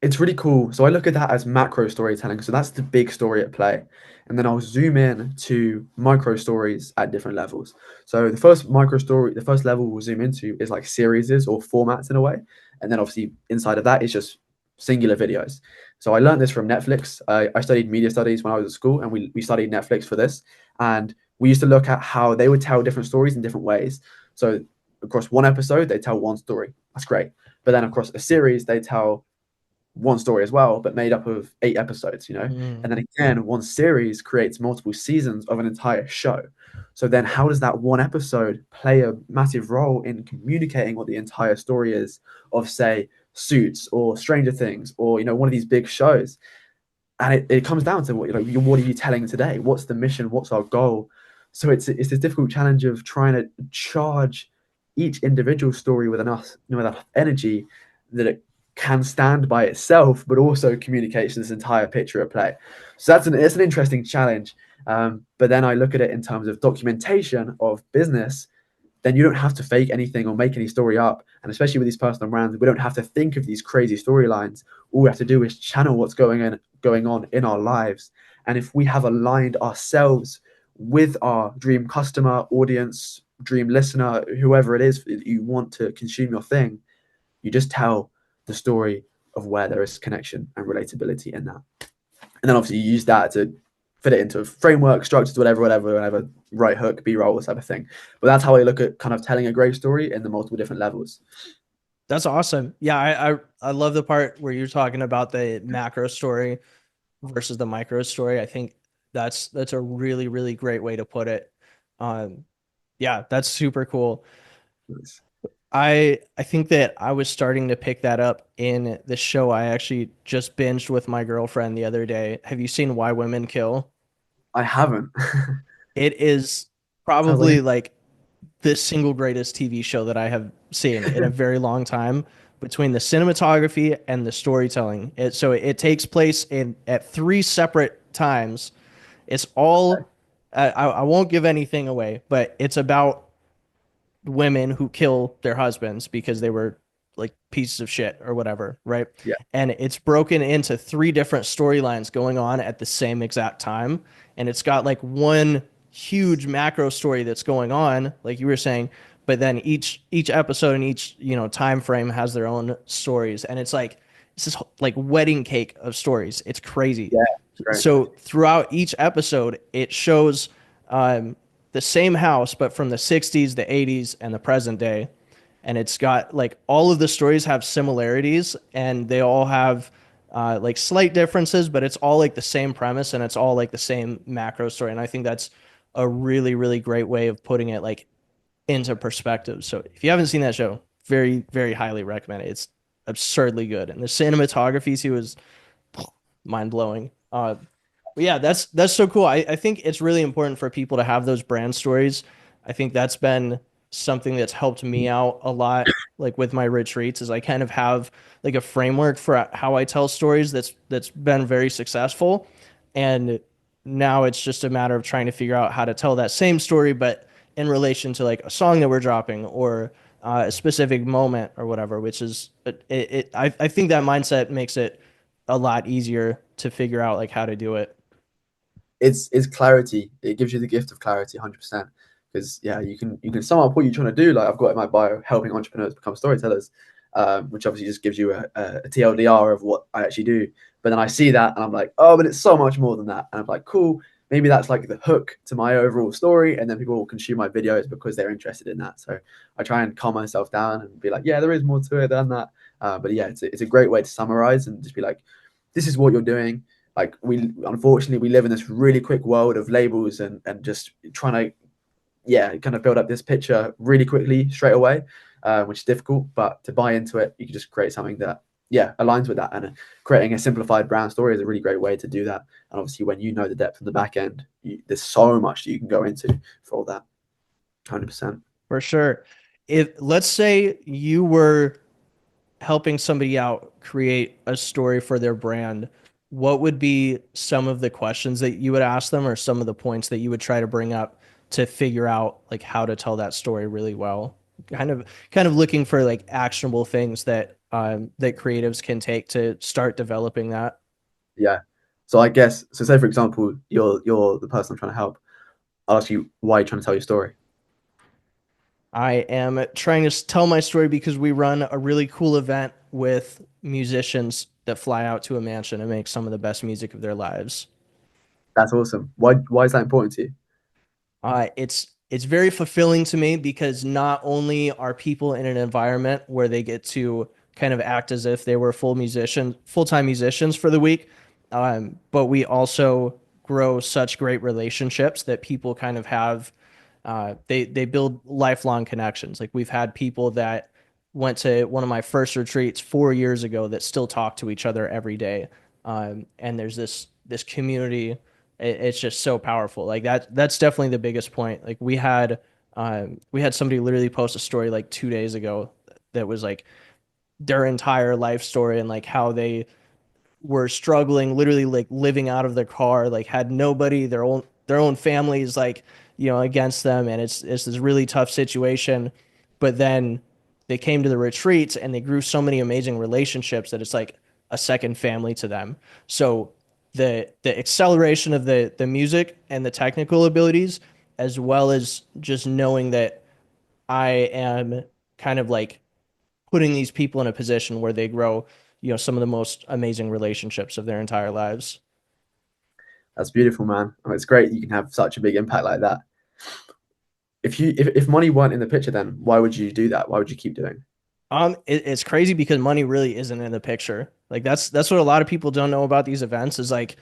it's really cool. So I look at that as macro storytelling. So that's the big story at play. And then I'll zoom in to micro stories at different levels. So the first micro story, the first level we'll zoom into is like series or formats in a way. And then obviously inside of that is just singular videos. So I learned this from Netflix. I studied media studies when I was at school, and we studied Netflix for this. And we used to look at how they would tell different stories in different ways. So across one episode, they tell one story. That's great. But then across a series, they tell one story as well, but made up of 8 episodes. And then again, one series creates multiple seasons of an entire show. So then how does that one episode play a massive role in communicating what the entire story is of, say, Suits or Stranger Things or, one of these big shows? And it comes down to what are you telling today? What's the mission? What's our goal? So it's this difficult challenge of trying to charge each individual story with enough energy that it can stand by itself, but also communicates this entire picture at play. So it's an interesting challenge. But then I look at it in terms of documentation of business. Then you don't have to fake anything or make any story up. And especially with these personal brands, we don't have to think of these crazy storylines. All we have to do is channel what's going on in our lives. And if we have aligned ourselves with our dream customer, audience, dream listener, whoever it is that you want to consume your thing, you just tell the story of where there is connection and relatability in that. And then obviously you use that to fit it into a framework, structures, whatever, right hook, B-roll, type of thing. But that's how I look at kind of telling a great story in the multiple different levels. That's awesome. Yeah, I love the part where you're talking about the macro story versus the micro story. I think that's a really, really great way to put it. Yeah, that's super cool. Nice. I think that I was starting to pick that up in the show I actually just binged with my girlfriend the other day. Have you seen Why Women Kill? I haven't. It is Sounds like probably like the single greatest TV show that I have seen in a very long time, between the cinematography and the storytelling. So it takes place in at three separate times. It's all I won't give anything away, but it's about women who kill their husbands because they were like pieces of shit or whatever, right? yeah, And it's broken into three different storylines going on at the same exact time. And it's got like one huge macro story that's going on, like you were saying, but then each episode and each, time frame has their own stories. And it's like this wedding cake of stories. It's crazy. yeah. Great. So throughout each episode, it shows um, the same house, but from the 60s, the 80s, and the present day. And it's got like all of the stories have similarities and they all have like slight differences, but it's all like the same premise and it's all like the same macro story. And I think that's a really, really great way of putting it like into perspective. So if you haven't seen that show, very, very highly recommend it. It's absurdly good. And the cinematography too is mind blowing. But yeah, that's so cool. I think it's really important for people to have those brand stories. I think that's been something that's helped me out a lot, like with my retreats, is I kind of have like a framework for how I tell stories that's been very successful. And now it's just a matter of trying to figure out how to tell that same story, but in relation to like a song that we're dropping or a specific moment or whatever, which is I think that mindset makes it a lot easier to figure out like how to do it. It's clarity. It gives you the gift of clarity, 100%. Because yeah, you can sum up what you're trying to do. Like I've got in my bio, helping entrepreneurs become storytellers, which obviously just gives you a TLDR of what I actually do. But then I see that and I'm like, oh, but it's so much more than that. And I'm like, cool. Maybe that's like the hook to my overall story, and then people will consume my videos because they're interested in that. So I try and calm myself down and be like, yeah, there is more to it than that. But yeah, it's a great way to summarize and just be like, this is what you're doing. Like we unfortunately we live in this really quick world of labels and just trying to kind of build up this picture really quickly straight away, which is difficult. But to buy into it, you can just create something that aligns with that. And creating a simplified brand story is a really great way to do that. And obviously, when you know the depth of the back end, there's so much that you can go into for all that. 100%. For sure. If let's say you were helping somebody out create a story for their brand, what would be some of the questions that you would ask them or some of the points that you would try to bring up to figure out like how to tell that story really well? Kind of looking for like actionable things that that creatives can take to start developing that. Yeah. So I guess so. Say for example, you're the person I'm trying to help. I'll ask you why you're trying to tell your story. I am trying to tell my story because we run a really cool event with musicians that fly out to a mansion and make some of the best music of their lives. That's awesome. Why is that important to you? It's very fulfilling to me because not only are people in an environment where they get to kind of act as if they were full-time musicians for the week, but we also grow such great relationships that people kind of have. They build lifelong connections. Like we've had people that went to one of my first retreats 4 years ago that still talk to each other every day, and there's this community. It's just so powerful. Like that's definitely the biggest point. Like we had somebody literally post a story like 2 days ago that was like their entire life story and like how they were struggling, literally like living out of their car, like had nobody, their own families like, against them, and it's this really tough situation. But then they came to the retreats and they grew so many amazing relationships that it's like a second family to them. So the acceleration of the music and the technical abilities, as well as just knowing that I am kind of like putting these people in a position where they grow, some of the most amazing relationships of their entire lives. That's beautiful, man. I mean, it's great you can have such a big impact like that. If money weren't in the picture, then why would you do that? Why would you keep doing? It's crazy because money really isn't in the picture. Like that's what a lot of people don't know about these events is like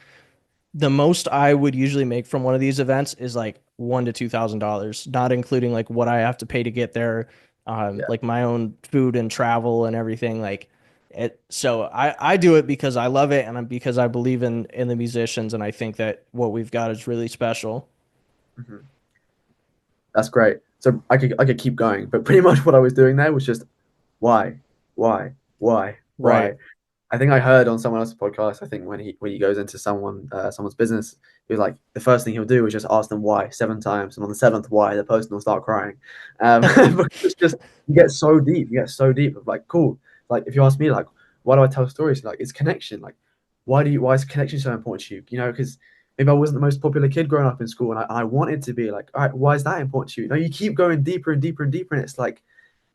the most I would usually make from one of these events is like $1,000 to $2,000, not including like what I have to pay to get there, Yeah, like my own food and travel and everything. Like it, so I do it because I love it and because I believe in the musicians and I think that what we've got is really special. mhm. That's great. So I could keep going, but pretty much what I was doing there was just why, Right. why. I think I heard on someone else's podcast. I think when he goes into someone's business, he was like the first thing he'll do is just ask them why 7 times, and on the seventh why, the person will start crying. Because it's just you get so deep, of like cool. Like if you ask me, like why do I tell stories? Like it's connection. Like why is connection so important to you? You know, because maybe I wasn't the most popular kid growing up in school, and I wanted to be like, all right, why is that important to you? No, you keep going deeper and deeper and deeper, and it's like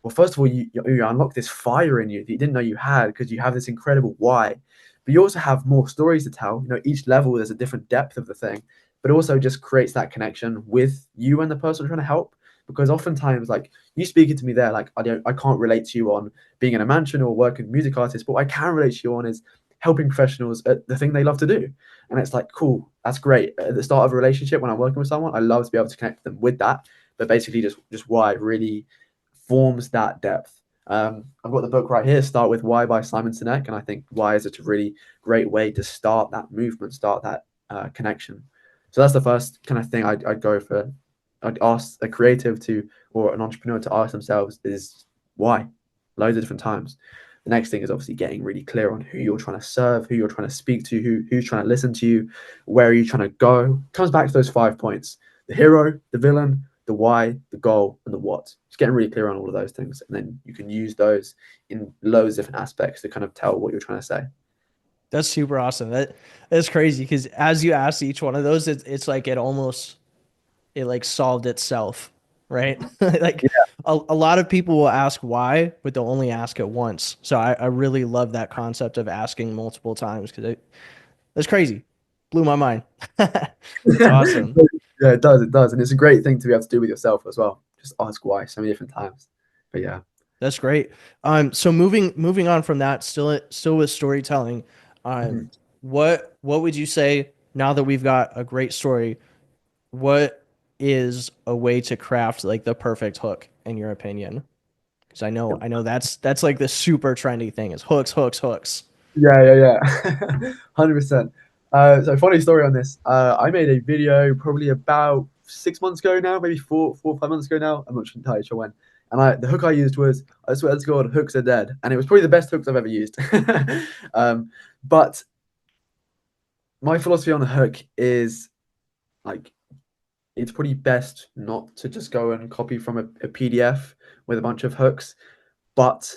well, first of all, you unlock this fire in you that you didn't know you had because you have this incredible why. but you also have more stories to tell. You know, each level there's a different depth of the thing, but it also just creates that connection with you and the person trying to help. Because oftentimes, like you speaking to me there, like I can't relate to you on being in a mansion or working with music artists, but what I can relate to you on is helping professionals at the thing they love to do. And it's like, cool, that's great. At the start of a relationship, when I'm working with someone, I love to be able to connect them with that. But basically, just why it really forms that depth. I've got the book right here, Start With Why by Simon Sinek. And I think why is such a really great way to start that movement, start that connection. So that's the first kind of thing I'd go for. I'd ask a creative to, or an entrepreneur to ask themselves is why, loads of different times. The next thing is obviously getting really clear on who you're trying to serve, who you're trying to speak to, who's trying to listen to you, where are you trying to go. It comes back to those 5 points: the hero, the villain, the why, the goal, and the what. Just getting really clear on all of those things, and then you can use those in loads of different aspects to kind of tell what you're trying to say. That's super awesome. That's crazy because as you ask each one of those, it's like it like solved itself, right? Like Yeah, a lot of people will ask why, but they'll only ask it once. So I really love that concept of asking multiple times because that's crazy. Blew my mind. That's awesome. yeah, it does, and it's a great thing to be able to do with yourself as well. Just ask why so many different times. But yeah. That's great. So moving on from that, still with storytelling, um, Mhm. what would you say now that we've got a great story? What is a way to craft like the perfect hook in your opinion? Because I know that's like the super trendy thing is hooks, hooks, hooks. Yeah. 100%. So funny story on this. I made a video probably about 6 months ago now, maybe 4 or 5 months ago now. I'm not entirely sure when. And the hook I used was, I swear to God, hooks are dead. And it was probably the best hooks I've ever used. um, but my philosophy on the hook is like, it's pretty best not to just go and copy from a PDF with a bunch of hooks, but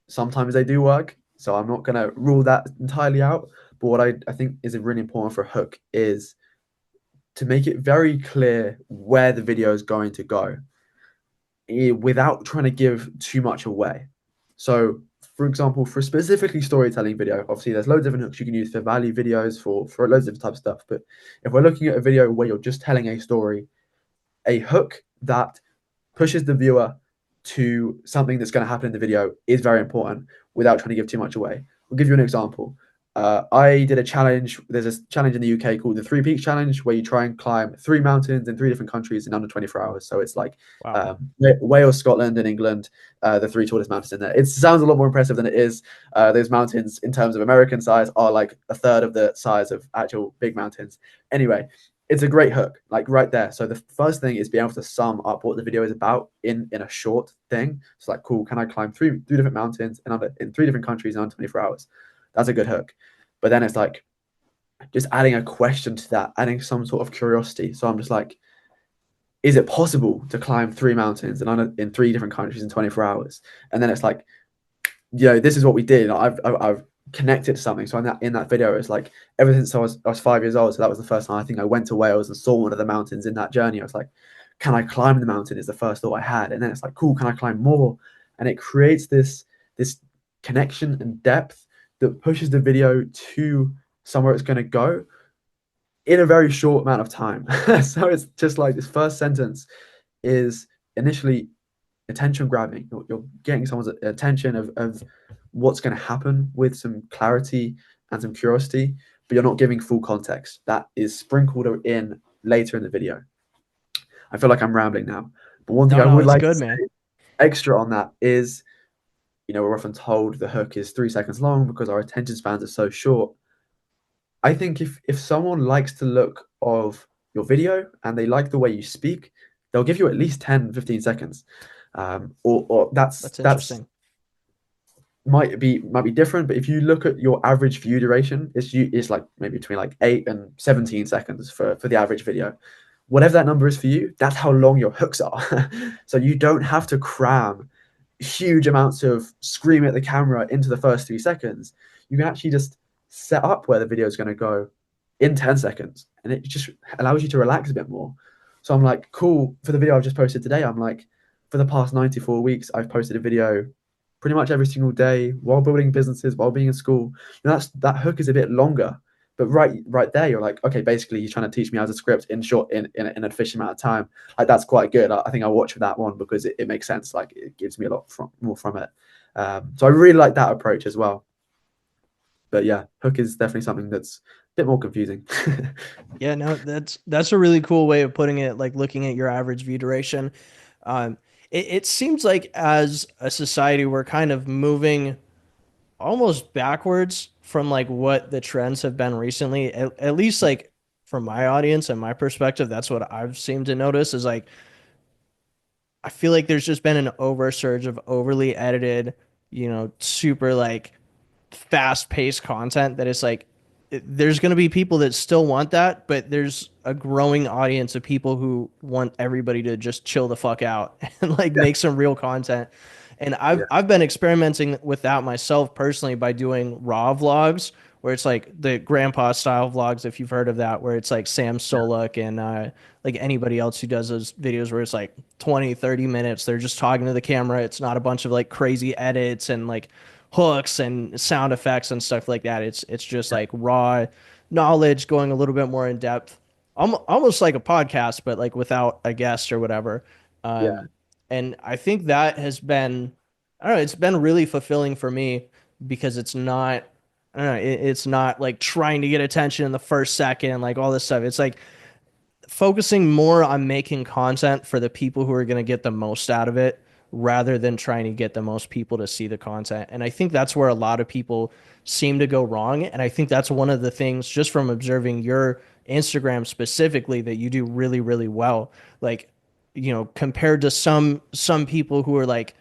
sometimes they do work. So I'm not going to rule that entirely out. But what I think is really important for a hook is to make it very clear where the video is going to go without trying to give too much away. So, for example, for specifically storytelling video, obviously there's loads of different hooks you can use for value videos, for loads of different types of stuff. But if we're looking at a video where you're just telling a story, a hook that pushes the viewer to something that's going to happen in the video is very important without trying to give too much away. I'll give you an example. I did a challenge. There's a challenge in the UK called the Three Peaks Challenge, where you try and climb 3 mountains in 3 different countries in under 24 hours. So it's like Wow. Wales, Scotland, and England, the 3 tallest mountains in there. It sounds a lot more impressive than it is. Those mountains, in terms of American size, are like a third of the size of actual big mountains. Anyway, it's a great hook, like right there. So the first thing is being able to sum up what the video is about in a short thing. It's like, cool, can I climb three different mountains in 3 different countries in under 24 hours? That's a good hook. But then it's like just adding a question to that, adding some sort of curiosity. So I'm just like, is it possible to climb 3 mountains in 3 different countries in 24 hours? And then it's like, this is what we did. I've connected to something. So in that video, it's like ever since I was 5 years old. So that was the first time I think I went to Wales and saw one of the mountains in that journey. I was like, can I climb the mountain? Is the first thought I had. And then it's like, cool, can I climb more? And it creates this connection and depth that pushes the video to somewhere it's going to go in a very short amount of time. So it's just like this first sentence is initially attention grabbing. You're getting someone's attention of what's going to happen with some clarity and some curiosity, but you're not giving full context. That is sprinkled in later in the video. I feel like I'm rambling now, but one thing No, I no, would it's like to good, say man. extra on that is, we're often told the hook is 3 seconds long because our attention spans are so short. I think if someone likes the look of your video and they like the way you speak, they'll give you at least 10, 15 seconds. Or That's that's interesting. might be different, but if you look at your average view duration, it's like maybe between like 8 and 17 seconds for the average video. Whatever that number is for you, that's how long your hooks are. So you don't have to cram huge amounts of scream at the camera into the first 3 seconds. You can actually just set up where the video is going to go in 10 seconds, and it just allows you to relax a bit more. So I'm like, cool, for the video I've just posted today, I'm like, for the past 94 weeks, I've posted a video pretty much every single day while building businesses, while being in school. And that hook is a bit longer. But right there, you're like, okay, basically he's trying to teach me how to script in short in an efficient amount of time. Like that's quite good. I think I watch for that one because it makes sense. Like it gives me a lot more from it. So I really like that approach as well. But yeah, hook is definitely something that's a bit more confusing. Yeah, no, that's a really cool way of putting it, like looking at your average view duration. It seems like as a society, we're kind of moving almost backwards from like what the trends have been recently. At least like from my audience and my perspective, that's what I've seemed to notice is like I feel like there's just been an oversurge of overly edited, super like fast-paced content that is like there's going to be people that still want that, but there's a growing audience of people who want everybody to just chill the fuck out and like Yeah, make some real content. And I've yeah, I've been experimenting with that myself personally by doing raw vlogs where it's like the grandpa style vlogs, if you've heard of that, where it's like Sam yeah, Solak and like anybody else who does those videos where it's like 20, 30 minutes. They're just talking to the camera. It's not a bunch of like crazy edits and like hooks and sound effects and stuff like that. It's just yeah, like raw knowledge going a little bit more in depth, almost like a podcast, but like without a guest or whatever. yeah. And I think that has been, I don't know, it's been really fulfilling for me because it's not, I don't know, it's not like trying to get attention in the first second, like all this stuff. It's like focusing more on making content for the people who are going to get the most out of it rather than trying to get the most people to see the content. And I think that's where a lot of people seem to go wrong. And I think that's one of the things, just from observing your Instagram specifically, that you do really, really well. Like, compared to some people who are like,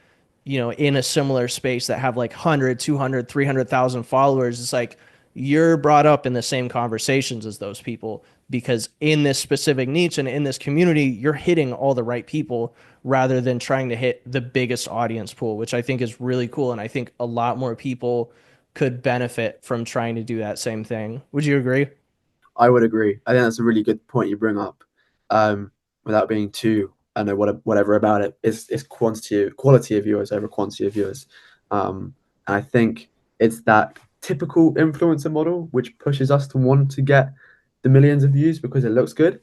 in a similar space that have like 100, 200, 300,000 followers, it's like you're brought up in the same conversations as those people because in this specific niche and in this community, you're hitting all the right people rather than trying to hit the biggest audience pool, which I think is really cool. And I think a lot more people could benefit from trying to do that same thing. Would you agree? I would agree. I think that's a really good point you bring up. Without being too, I don't know whatever about it. It's quality of viewers over quantity of viewers. And I think it's that typical influencer model which pushes us to want to get the millions of views because it looks good.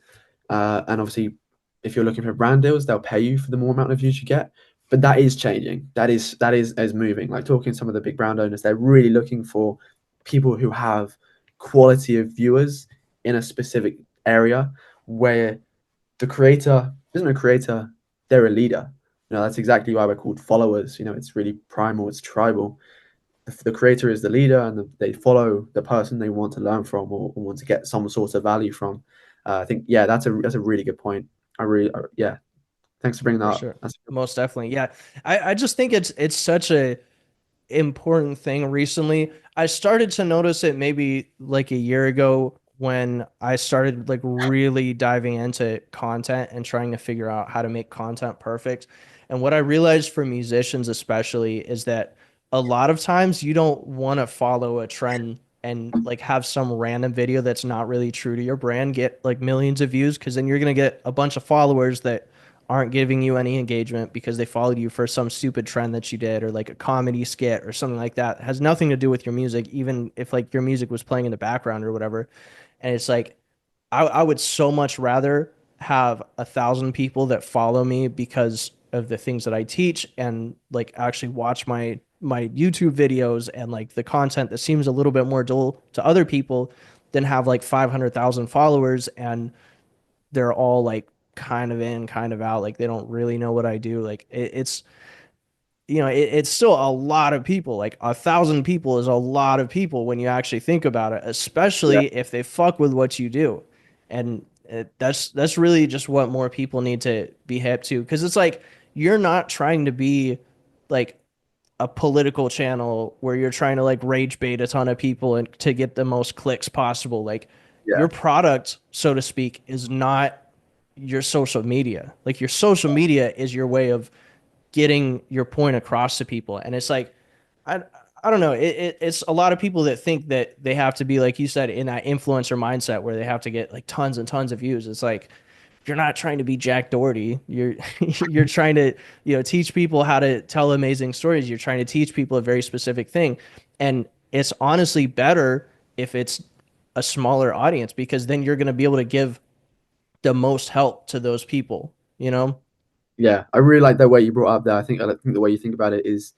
And obviously, if you're looking for brand deals, they'll pay you for the more amount of views you get. But that is changing. That is moving. Like talking to some of the big brand owners, they're really looking for people who have quality of viewers in a specific area where the creator isn't a creator, they're a leader. That's exactly why we're called followers. It's really primal, it's tribal. The creator is the leader, and they follow the person they want to learn from or want to get some sort of value from. I think, yeah, that's a really good point. Yeah, thanks for bringing that For up. sure. That's Most definitely. Yeah. I just think it's such a important thing recently. I started to notice it maybe like a year ago when I started like really diving into content and trying to figure out how to make content perfect. And what I realized for musicians especially is that a lot of times you don't want to follow a trend and like have some random video that's not really true to your brand get like millions of views because then you're going to get a bunch of followers that aren't giving you any engagement because they followed you for some stupid trend that you did or like a comedy skit or something like that. It has nothing to do with your music, even if like your music was playing in the background or whatever. And it's like I would so much rather have 1,000 people that follow me because of the things that I teach and like actually watch my YouTube videos and like the content that seems a little bit more dull to other people than have like 500,000 followers and they're all like kind of in, kind of out. Like they don't really know what I do. Like it's it's still a lot of people. Like 1,000 people is a lot of people when you actually think about it, yeah, especially if they fuck with what you do. And that's really just what more people need to be hip to. Because it's like you're not trying to be like a political channel where you're trying to like rage bait a ton of people and to get the most clicks possible. Like yeah, your product, so to speak, is not your social media. Like your social media is your way of getting your point across to people. And it's like I I don't know. It's a lot of people that think that they have to be like you said in that influencer mindset where they have to get like tons and tons of views. It's like you're not trying to be Jack Doherty. You're you're trying to, teach people how to tell amazing stories. You're trying to teach people a very specific thing. And it's honestly better if it's a smaller audience because then you're going to be able to give the most help to those people, you know? Yeah, I really like the way you brought up there. I think the way you think about it is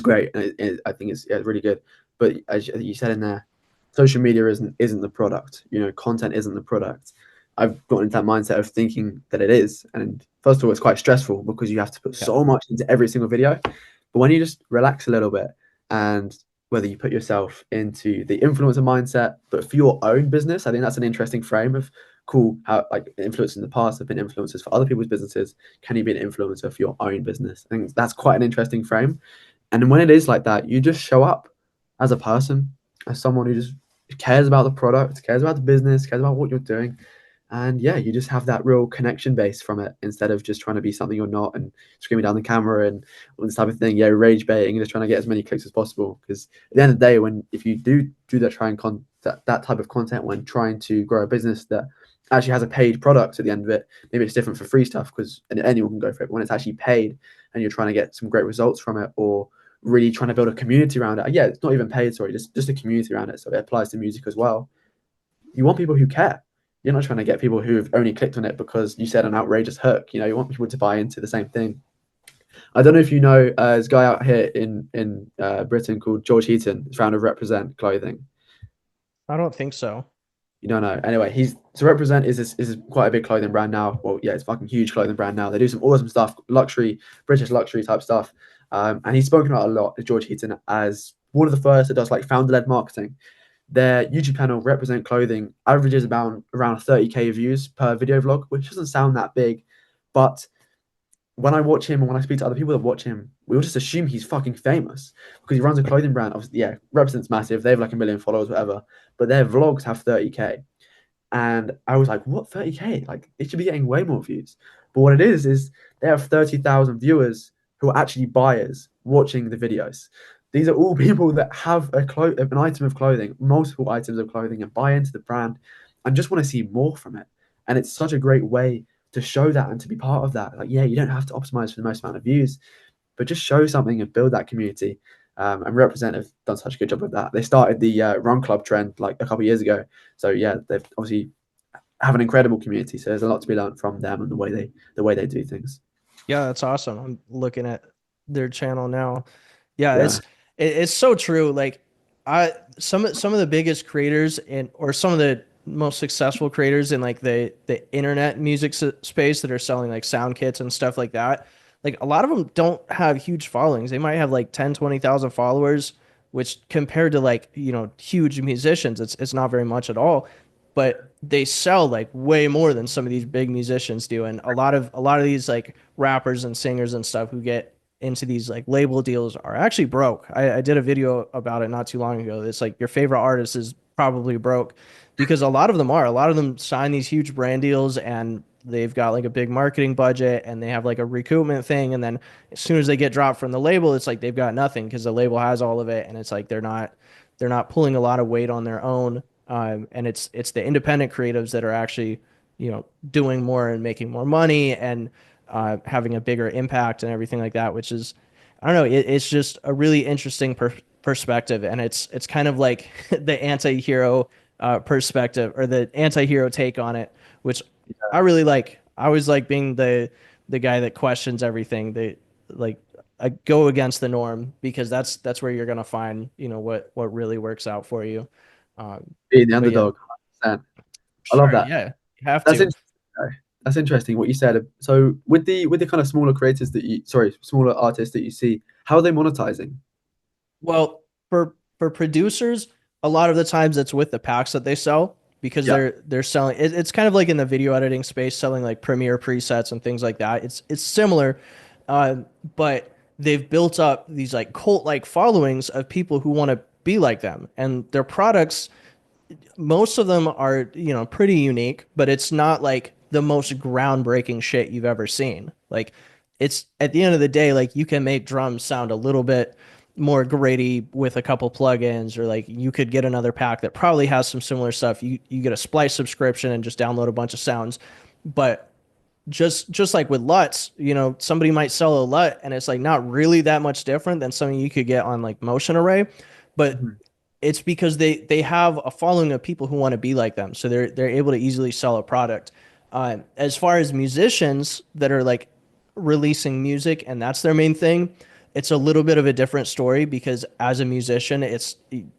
great, and I think it's really good. But as you said in there, social media isn't the product. You know, content isn't the product. I've gotten into that mindset of thinking that it is, and first of all, it's quite stressful because you have to put Yeah. so much into every single video. But when you just relax a little bit, and whether you put yourself into the influencer mindset, but for your own business, I think that's an interesting frame of cool how like influencers in the past have been influencers for other people's businesses. Can you be an influencer for your own business? I think that's quite an interesting frame. And when it is like that, you just show up as a person, as someone who just cares about the product, cares about the business, cares about what you're doing. And yeah, you just have that real connection base from it instead of just trying to be something you're not and screaming down the camera and all this type of thing. Yeah, rage baiting and just trying to get as many clicks as possible. Because at the end of the day, if you do that, that type of content when trying to grow a business that actually has a paid product at the end of it, maybe it's different for free stuff because anyone can go for it. But when it's actually paid and you're trying to get some great results from it, or really trying to build a community around it. Yeah, it's not even paid, sorry, just a community around it. So it applies to music as well. You want people who care. You're not trying to get people who've only clicked on it because you said an outrageous hook. You know, you want people to buy into the same thing. I don't know if you know, there's a guy out here in Britain called George Heaton, the founder of Represent Clothing. I don't think so. You don't know. Anyway, he's so Represent is quite a big clothing brand now. Well, yeah, it's fucking huge clothing brand now. They do some awesome stuff, luxury, British luxury type stuff. And he's spoken about a lot, George Heaton, as one of the first that does like founder-led marketing. Their YouTube channel, Represent Clothing, averages about around 30K views per video vlog, which doesn't sound that big. But when I watch him and when I speak to other people that watch him, we all just assume he's fucking famous because he runs a clothing brand. Obviously, yeah, Represent's massive. They have like 1 million followers, whatever. But their vlogs have 30K. And I was like, what 30K? Like, it should be getting way more views. But what it is they have 30,000 viewers who are actually buyers watching the videos. These are all people that have an item of clothing, multiple items of clothing, and buy into the brand and just want to see more from it. And it's such a great way to show that and to be part of that. Like, yeah, you don't have to optimize for the most amount of views, but just show something and build that community. And Represent have done such a good job with that. They started the Run Club trend like a couple of years ago. So yeah, they've obviously have an incredible community. So there's a lot to be learned from them and the way they do things. Yeah, that's awesome. I'm looking at their channel now. Yeah, Yeah. it's so true. Like I some of the biggest creators or some of the most successful creators in like the internet music space that are selling like sound kits and stuff like that. Like a lot of them don't have huge followings. They might have like 10, 20,000 followers, which compared to like, huge musicians, it's not very much at all. But they sell like way more than some of these big musicians do. And a lot of these like rappers and singers and stuff who get into these like label deals are actually broke. I did a video about it not too long ago. It's like your favorite artist is probably broke because a lot of them are. A lot of them sign these huge brand deals and they've got like a big marketing budget and they have like a recoupment thing. And then as soon as they get dropped from the label, it's like they've got nothing because the label has all of it. And it's like they're not pulling a lot of weight on their own. And it's the independent creatives that are actually, doing more and making more money and having a bigger impact and everything like that, which is, I don't know, it's just a really interesting perspective, and it's kind of like the anti-hero perspective or the anti-hero take on it, which I really like. I always like being the guy that questions everything. They like I go against the norm because that's where you're gonna find what really works out for you. Being the But yeah, underdog. 100%. I love sure, that. yeah, you have That's to. interesting. Though. That's interesting what you said. So with the kind of smaller creators smaller artists that you see, how are they monetizing? Well, for producers, a lot of the times it's with the packs that they sell because Yeah. they're selling it's kind of like in the video editing space selling like Premiere presets and things like that. It's similar, uh, but they've built up these like cult like followings of people who want to be like them, and their products, most of them are pretty unique, but it's not like the most groundbreaking shit you've ever seen. Like it's at the end of the day, like you can make drums sound a little bit more gritty with a couple plugins, or like you could get another pack that probably has some similar stuff. You get a Splice subscription and just download a bunch of sounds, but just like with LUTs, somebody might sell a LUT and it's like not really that much different than something you could get on like Motion Array, but Mhm. it's because they have a following of people who want to be like them, so they're able to easily sell a product. As far as musicians that are like releasing music and that's their main thing, it's a little bit of a different story because as a musician,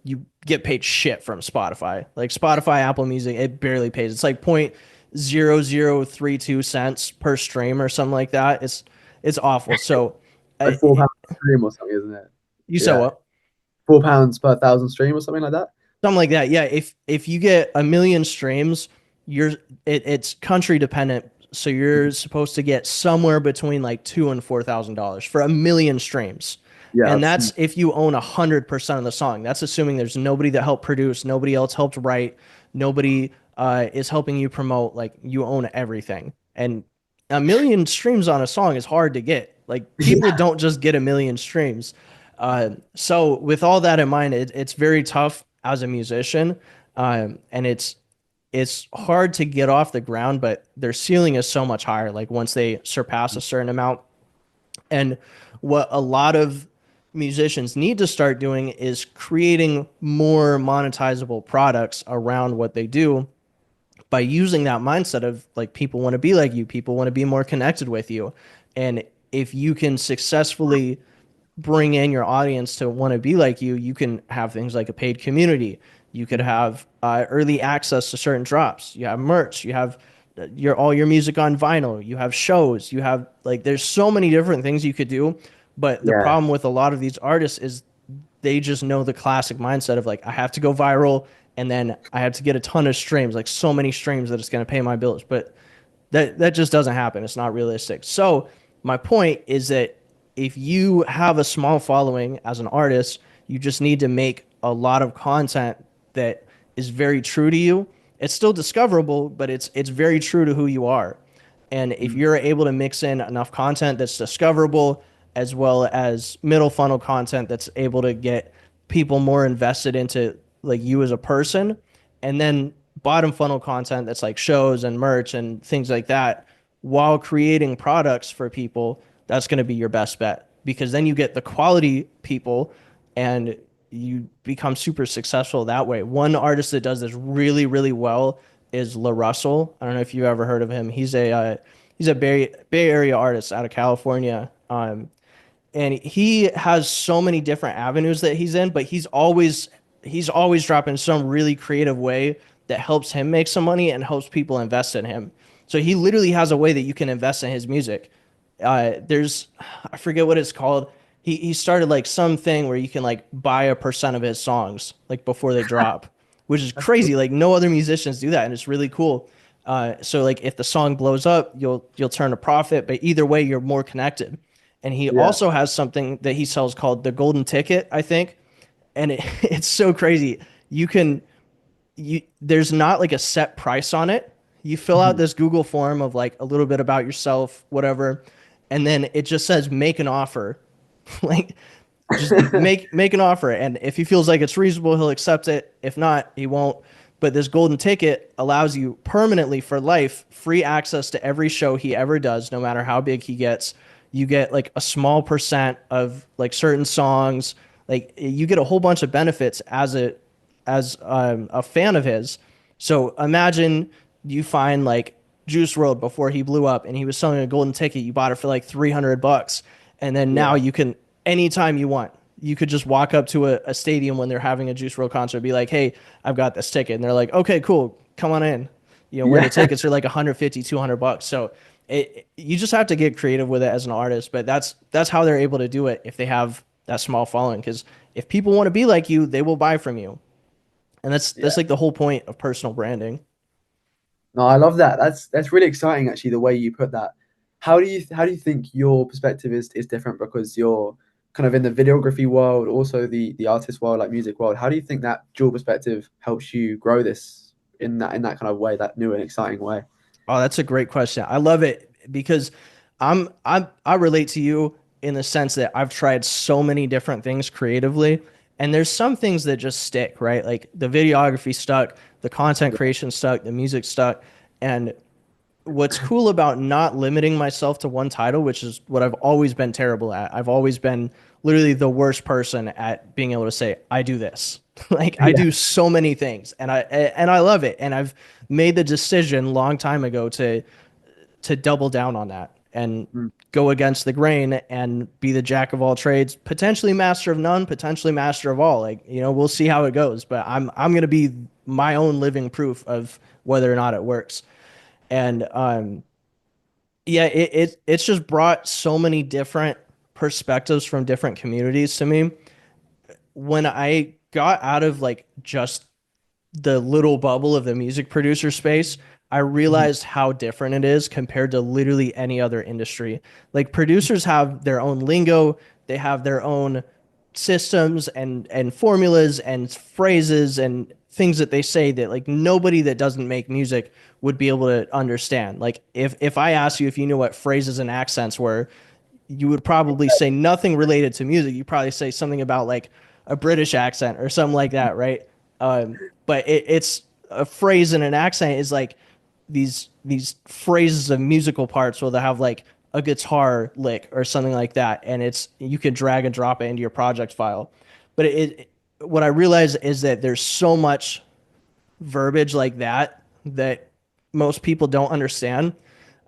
you get paid shit from Spotify. Like Spotify, Apple Music, it barely pays. It's like 0.0032 cents per stream or something like that. It's awful. So, Like uh, £4 a stream or something, isn't it? you said Yeah, what? £4 per thousand stream or something like that. Something like that. Yeah. If you get a million streams, you're it's country dependent. So you're Mhm. supposed to get somewhere between like $2,000 and $4,000 for a million streams. Yeah, And I've that's seen. if you own 100% of the song. That's assuming there's nobody that helped produce, nobody else helped write, nobody is helping you promote. Like you own everything. And a million streams on a song is hard to get. Like people Yeah. don't just get a million streams. So with all that in mind, it's very tough as a musician, and it's hard to get off the ground. But their ceiling is so much higher. Like once they surpass a certain amount, and what a lot of musicians need to start doing is creating more monetizable products around what they do by using that mindset of like people want to be like you, people want to be more connected with you, and if you can successfully bring in your audience to want to be like you can have things like a paid community. You could Mhm. have early access to certain drops. You have merch. You have your all your music on vinyl. You have shows. You have like there's so many different things you could do. But the Yeah. problem with a lot of these artists is they just know the classic mindset of like I have to go viral and then I have to get a ton of streams, like so many streams that it's going to pay my bills. But that just doesn't happen. It's not realistic. So my point is that if you have a small following as an artist, you just need to make a lot of content that is very true to you. It's still discoverable, but it's very true to who you are. And if Mhm. you're able to mix in enough content that's discoverable as well as middle funnel content that's able to get people more invested into like you as a person, and then bottom funnel content that's like shows and merch and things like that while creating products for people, that's going to be your best bet because then you get the quality people and you become super successful that way. One artist that does this really, really well is La Russell. I don't know if you've ever heard of him. He's a Bay Area artist out of California. And he has so many different avenues that he's in, but he's always dropping some really creative way that helps him make some money and helps people invest in him. So he literally has a way that you can invest in his music. There's I forget what it's called. He started like something where you can like buy a percent of his songs like before they drop, which is That's cool. crazy. Like no other musicians do that, and it's really cool. So like if the song blows up, you'll turn a profit, but either way, you're more connected. And he Yeah. also has something that he sells called the golden ticket, I think. And it's so crazy. You can there's not like a set price on it. You fill out Mhm. this Google form of like a little bit about yourself, whatever, and then it just says make an offer. Like just make an offer, and if he feels like it's reasonable, he'll accept it. If not, he won't. But this golden ticket allows you permanently for life free access to every show he ever does, no matter how big he gets. You get like a small percent of like certain songs. Like you get a whole bunch of benefits as a fan of his. So imagine you find like Juice World before he blew up and he was selling a golden ticket. You bought it for like $300. And then now Yeah. you can, anytime you want, you could just walk up to a stadium when they're having a Juice World concert, be like, hey, I've got this ticket. And they're like, okay, cool, come on in. Where the Yeah. tickets are like 150, $200. So you just have to get creative with it as an artist. But that's how they're able to do it if they have that small following. Because if people want to be like you, they will buy from you. And that's Yeah. like the whole point of personal branding. No, I love that. That's really exciting actually the way you put that. How do you think your perspective is different because you're kind of in the videography world, also the artist world, like music world. How do you think that dual perspective helps you grow this in that kind of way, that new and exciting way? Oh, that's a great question. I love it because I relate to you in the sense that I've tried so many different things creatively, and there's some things that just stick, right? Like the videography stuck, the content Yeah. creation stuck, the music stuck, and what's cool about not limiting myself to one title, which is what I've always been terrible at. I've always been literally the worst person at being able to say, I do this. Like I Yeah. do so many things and I love it. And I've made the decision long time ago to double down on that and Mm. go against the grain and be the jack of all trades, potentially master of none, potentially master of all. Like, we'll see how it goes, but I'm going to be my own living proof of whether or not it works. And yeah, it's just brought so many different perspectives from different communities to me. When I got out of like just the little bubble of the music producer space, I Mhm. realized how different it is compared to literally any other industry. Like producers have their own lingo, they have their own systems and formulas and phrases and things that they say that like nobody that doesn't make music would be able to understand. Like if I asked you if you knew what phrases and accents were, you would probably say nothing related to music. You probably say something about like a British accent or something like that, right? But it's a phrase and an accent is like these phrases of musical parts where they have like a guitar lick or something like that, and it's you can drag and drop it into your project file. But what I realize is that there's so much verbiage like that most people don't understand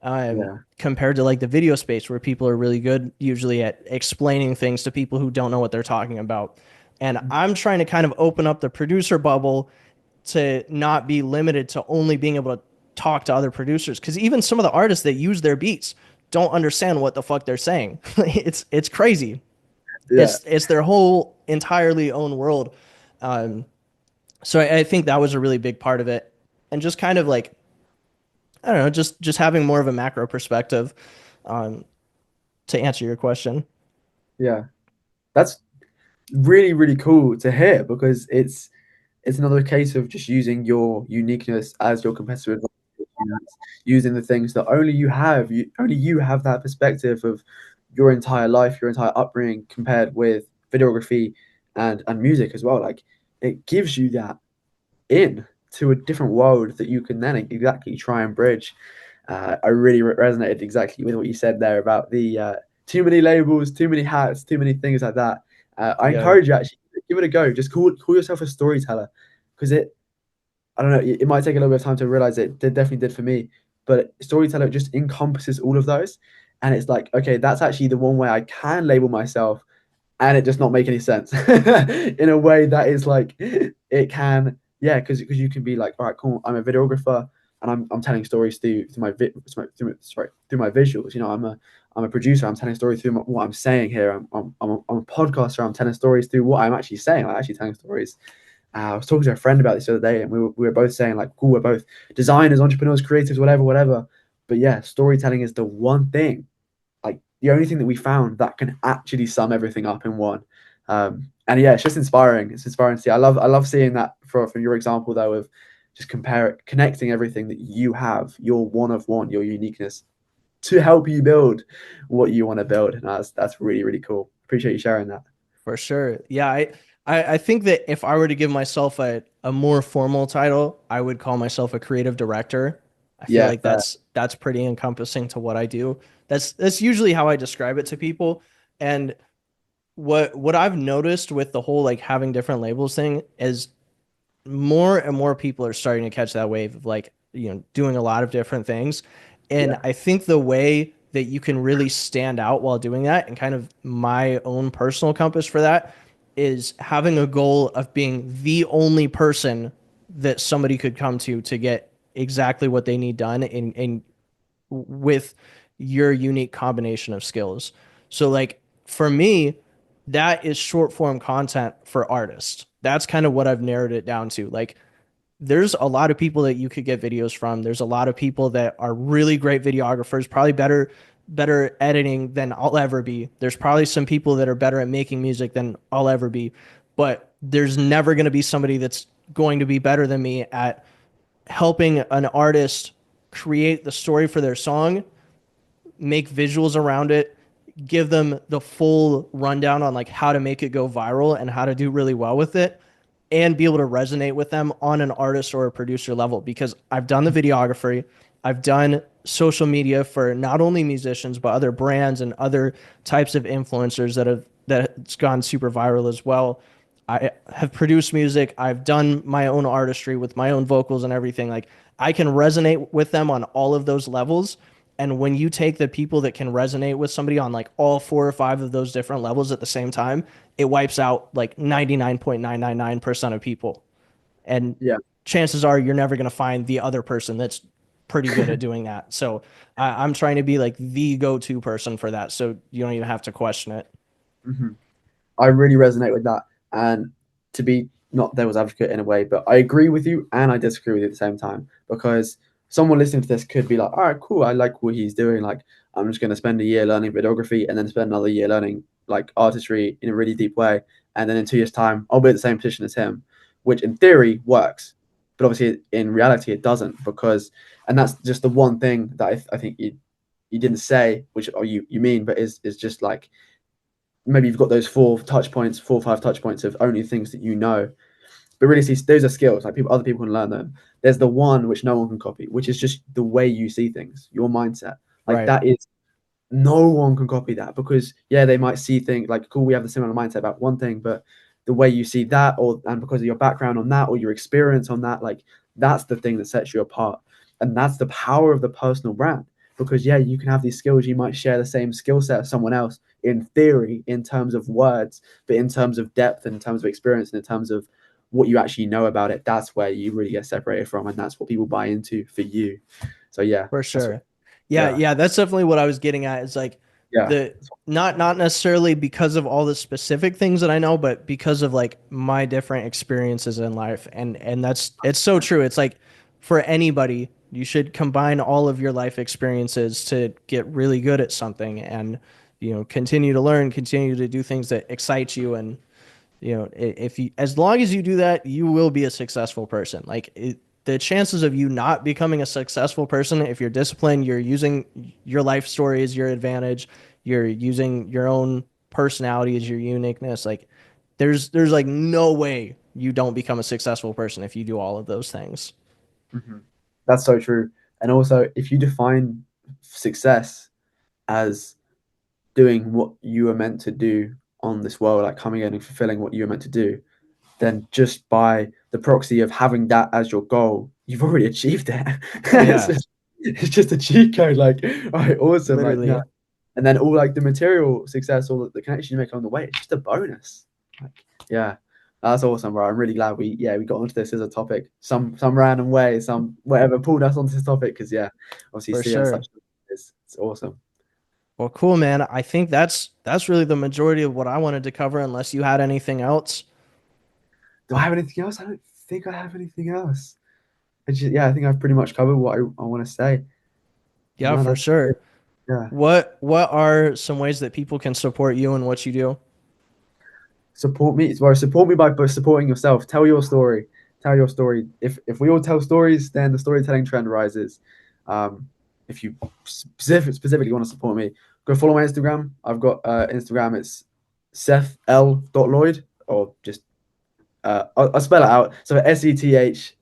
Yeah. compared to like the video space where people are really good usually at explaining things to people who don't know what they're talking about. And I'm trying to kind of open up the producer bubble to not be limited to only being able to talk to other producers because even some of the artists that use their beats don't understand what the fuck they're saying. It's crazy. Yeah. It's their whole entirely own world. Um, so I think that was a really big part of it, and just kind of like I don't know, just having more of a macro perspective um, to answer your question. Yeah. That's really, really cool to hear because it's another case of just using your uniqueness as your competitive advantage. It's using the things that only you have that perspective of your entire life, your entire upbringing compared with videography and music as well. Like it gives you that in to a different world that you can then exactly try and bridge. I really resonated exactly with what you said there about the too many labels, too many hats, too many things like that. I Yeah, encourage you actually give it a go. Just call yourself a storyteller because I don't know it might take a little bit of time to realize it definitely did for me, but storyteller just encompasses all of those, and it's like okay, that's actually the one way I can label myself and it does not make any sense in a way that is like it can yeah because you can be like all right cool I'm a videographer and I'm telling stories through my through my visuals I'm a producer I'm telling stories through what I'm saying here I'm a podcaster I'm telling stories through what I'm actually saying I'm actually telling stories I was talking to a friend about this the other day and we were both saying like cool we're both designers entrepreneurs creatives whatever but yeah storytelling is the one thing like the only thing that we found that can actually sum everything up in one. And yeah, it's just inspiring. It's inspiring to see. I love seeing that from your example though of just connecting everything that you have, your one of one, your uniqueness, to help you build what you want to build. And that's really really cool. Appreciate you sharing that. for sure. Yeah, I think that if I were to give myself a more formal title, I would call myself a creative director. I feel Yeah, like that's pretty encompassing to what I do. That's usually how I describe it to people. And what I've noticed with the whole like having different labels thing is more and more people are starting to catch that wave of like, doing a lot of different things. And yeah, I think the way that you can really stand out while doing that, and kind of my own personal compass for that, is having a goal of being the only person that somebody could come to get exactly what they need done in with your unique combination of skills. So like for me, that is short form content for artists. That's kind of what I've narrowed it down to. Like there's a lot of people that you could get videos from. There's a lot of people that are really great videographers, probably better editing than I'll ever be. There's probably some people that are better at making music than I'll ever be. But there's never going to be somebody that's going to be better than me at helping an artist create the story for their song, make visuals around it, give them the full rundown on like how to make it go viral and how to do really well with it and be able to resonate with them on an artist or a producer level because I've done the videography, I've done social media for not only musicians but other brands and other types of influencers that's gone super viral as well. I have produced music. I've done my own artistry with my own vocals and everything. Like I can resonate with them on all of those levels. And when you take the people that can resonate with somebody on like all four or five of those different levels at the same time, it wipes out like 99.999% of people. And Yeah. chances are you're never going to find the other person that's pretty good at doing that. So I'm trying to be like the go-to person for that. So you don't even have to question it. hmm I really resonate with that. And to be not devil's advocate in a way, but I agree with you and I disagree with you at the same time because someone listening to this could be like, all right, cool. I like what he's doing. Like, I'm just going to spend a year learning videography and then spend another year learning like artistry in a really deep way. And then in 2 years' time, I'll be at the same position as him, which in theory works. But obviously, in reality, it doesn't because, and that's just the one thing that I think you didn't say, which or you mean, but is just like maybe you've got those 4 or 5 touch points of only things that you know. But really, see, those are skills. Like other people can learn them. There's the one which no one can copy, which is just the way you see things, your mindset. Like Right. that is no one can copy that because yeah, they might see things like cool. We have the similar mindset about one thing, but the way you see that, or and because of your background on that, or your experience on that, like that's the thing that sets you apart, and that's the power of the personal brand. Because yeah, you can have these skills, you might share the same skill set as someone else in theory, in terms of words, but in terms of depth, in terms of experience, and in terms of what you actually know about it, that's where you really get separated from, and that's what people buy into for you. So yeah, For that's what, sure. Yeah, yeah, yeah, that's definitely what I was getting at. Is like yeah. the not necessarily because of all the specific things that I know, but because of like my different experiences in life. And that's it's so true. It's like for anybody, you should combine all of your life experiences to get really good at something and continue to learn, continue to do things that excite you and if you as long as you do that, you will be a successful person. The chances of you not becoming a successful person, if you're disciplined, you're using your life story as your advantage, you're using your own personality as your uniqueness, like there's like no way you don't become a successful person if you do all of those things. Mhm. That's so true. And also, if you define success as doing what you were meant to do on this world, like coming in and fulfilling what you were meant to do, then just by the proxy of having that as your goal, you've already achieved it. it's Yeah, just a cheat code. Like, all right, awesome. Like, no. literally. And then all like the material success, all the connections you make on the way, it's just a bonus. Like, yeah, that's awesome, bro. I'm really glad we got onto this as a topic, some random way, some whatever pulled us onto this topic because yeah, obviously For seeing such sure. it's awesome. Well, cool, man. I think that's really the majority of what I wanted to cover, unless you had anything else. Do I have anything else? I don't think I have anything else. Yeah, I think I've pretty much covered what I want to say. Yeah, No, for that's it. sure. Yeah. What are some ways that people can support you and what you do? Support me. Well, support me by supporting yourself. Tell your story. Tell your story. If we all tell stories, then the storytelling trend rises. If you specifically want to support me, go follow my Instagram. I've got Instagram. It's SethL.Lloyd, or just I'll spell it out. So SETHL.LOYD.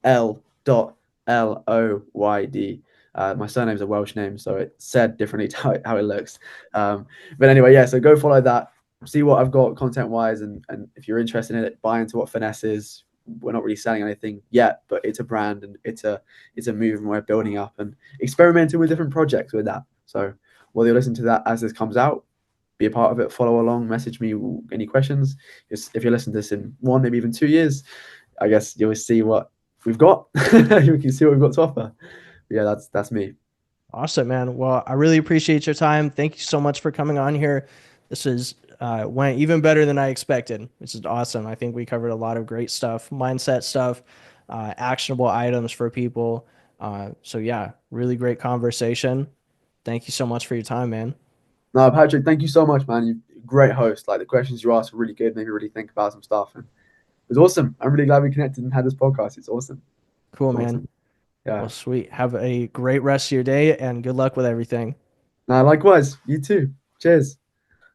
My surname's a Welsh name, so it's said differently to how it looks. But anyway, yeah. So go follow that. See what I've got content wise, and if you're interested in it, buy into what Finesse is. We're not really selling anything yet, but it's a brand and it's a movement we're building up and experimenting with different projects with that. So whether you listen to that as this comes out, be a part of it, follow along, message me any questions. If you listen to this in 1, maybe even 2 years, I guess you'll see what we've got. You can see what we've got to offer. But yeah, that's me. Awesome, man. Well, I really appreciate your time. Thank you so much for coming on here. This is went even better than I expected, which is awesome. I think we covered a lot of great stuff, mindset stuff, actionable items for people. So yeah, really great conversation. Thank you so much for your time, man. No, Patrick, thank you so much, man. You great host. Like the questions you asked were really good, made me really think about some stuff. And it was awesome. I'm really glad we connected and had this podcast. It's awesome. Cool, It's man. awesome. Well, Yeah. sweet. Have a great rest of your day and good luck with everything. No, likewise. You too. Cheers.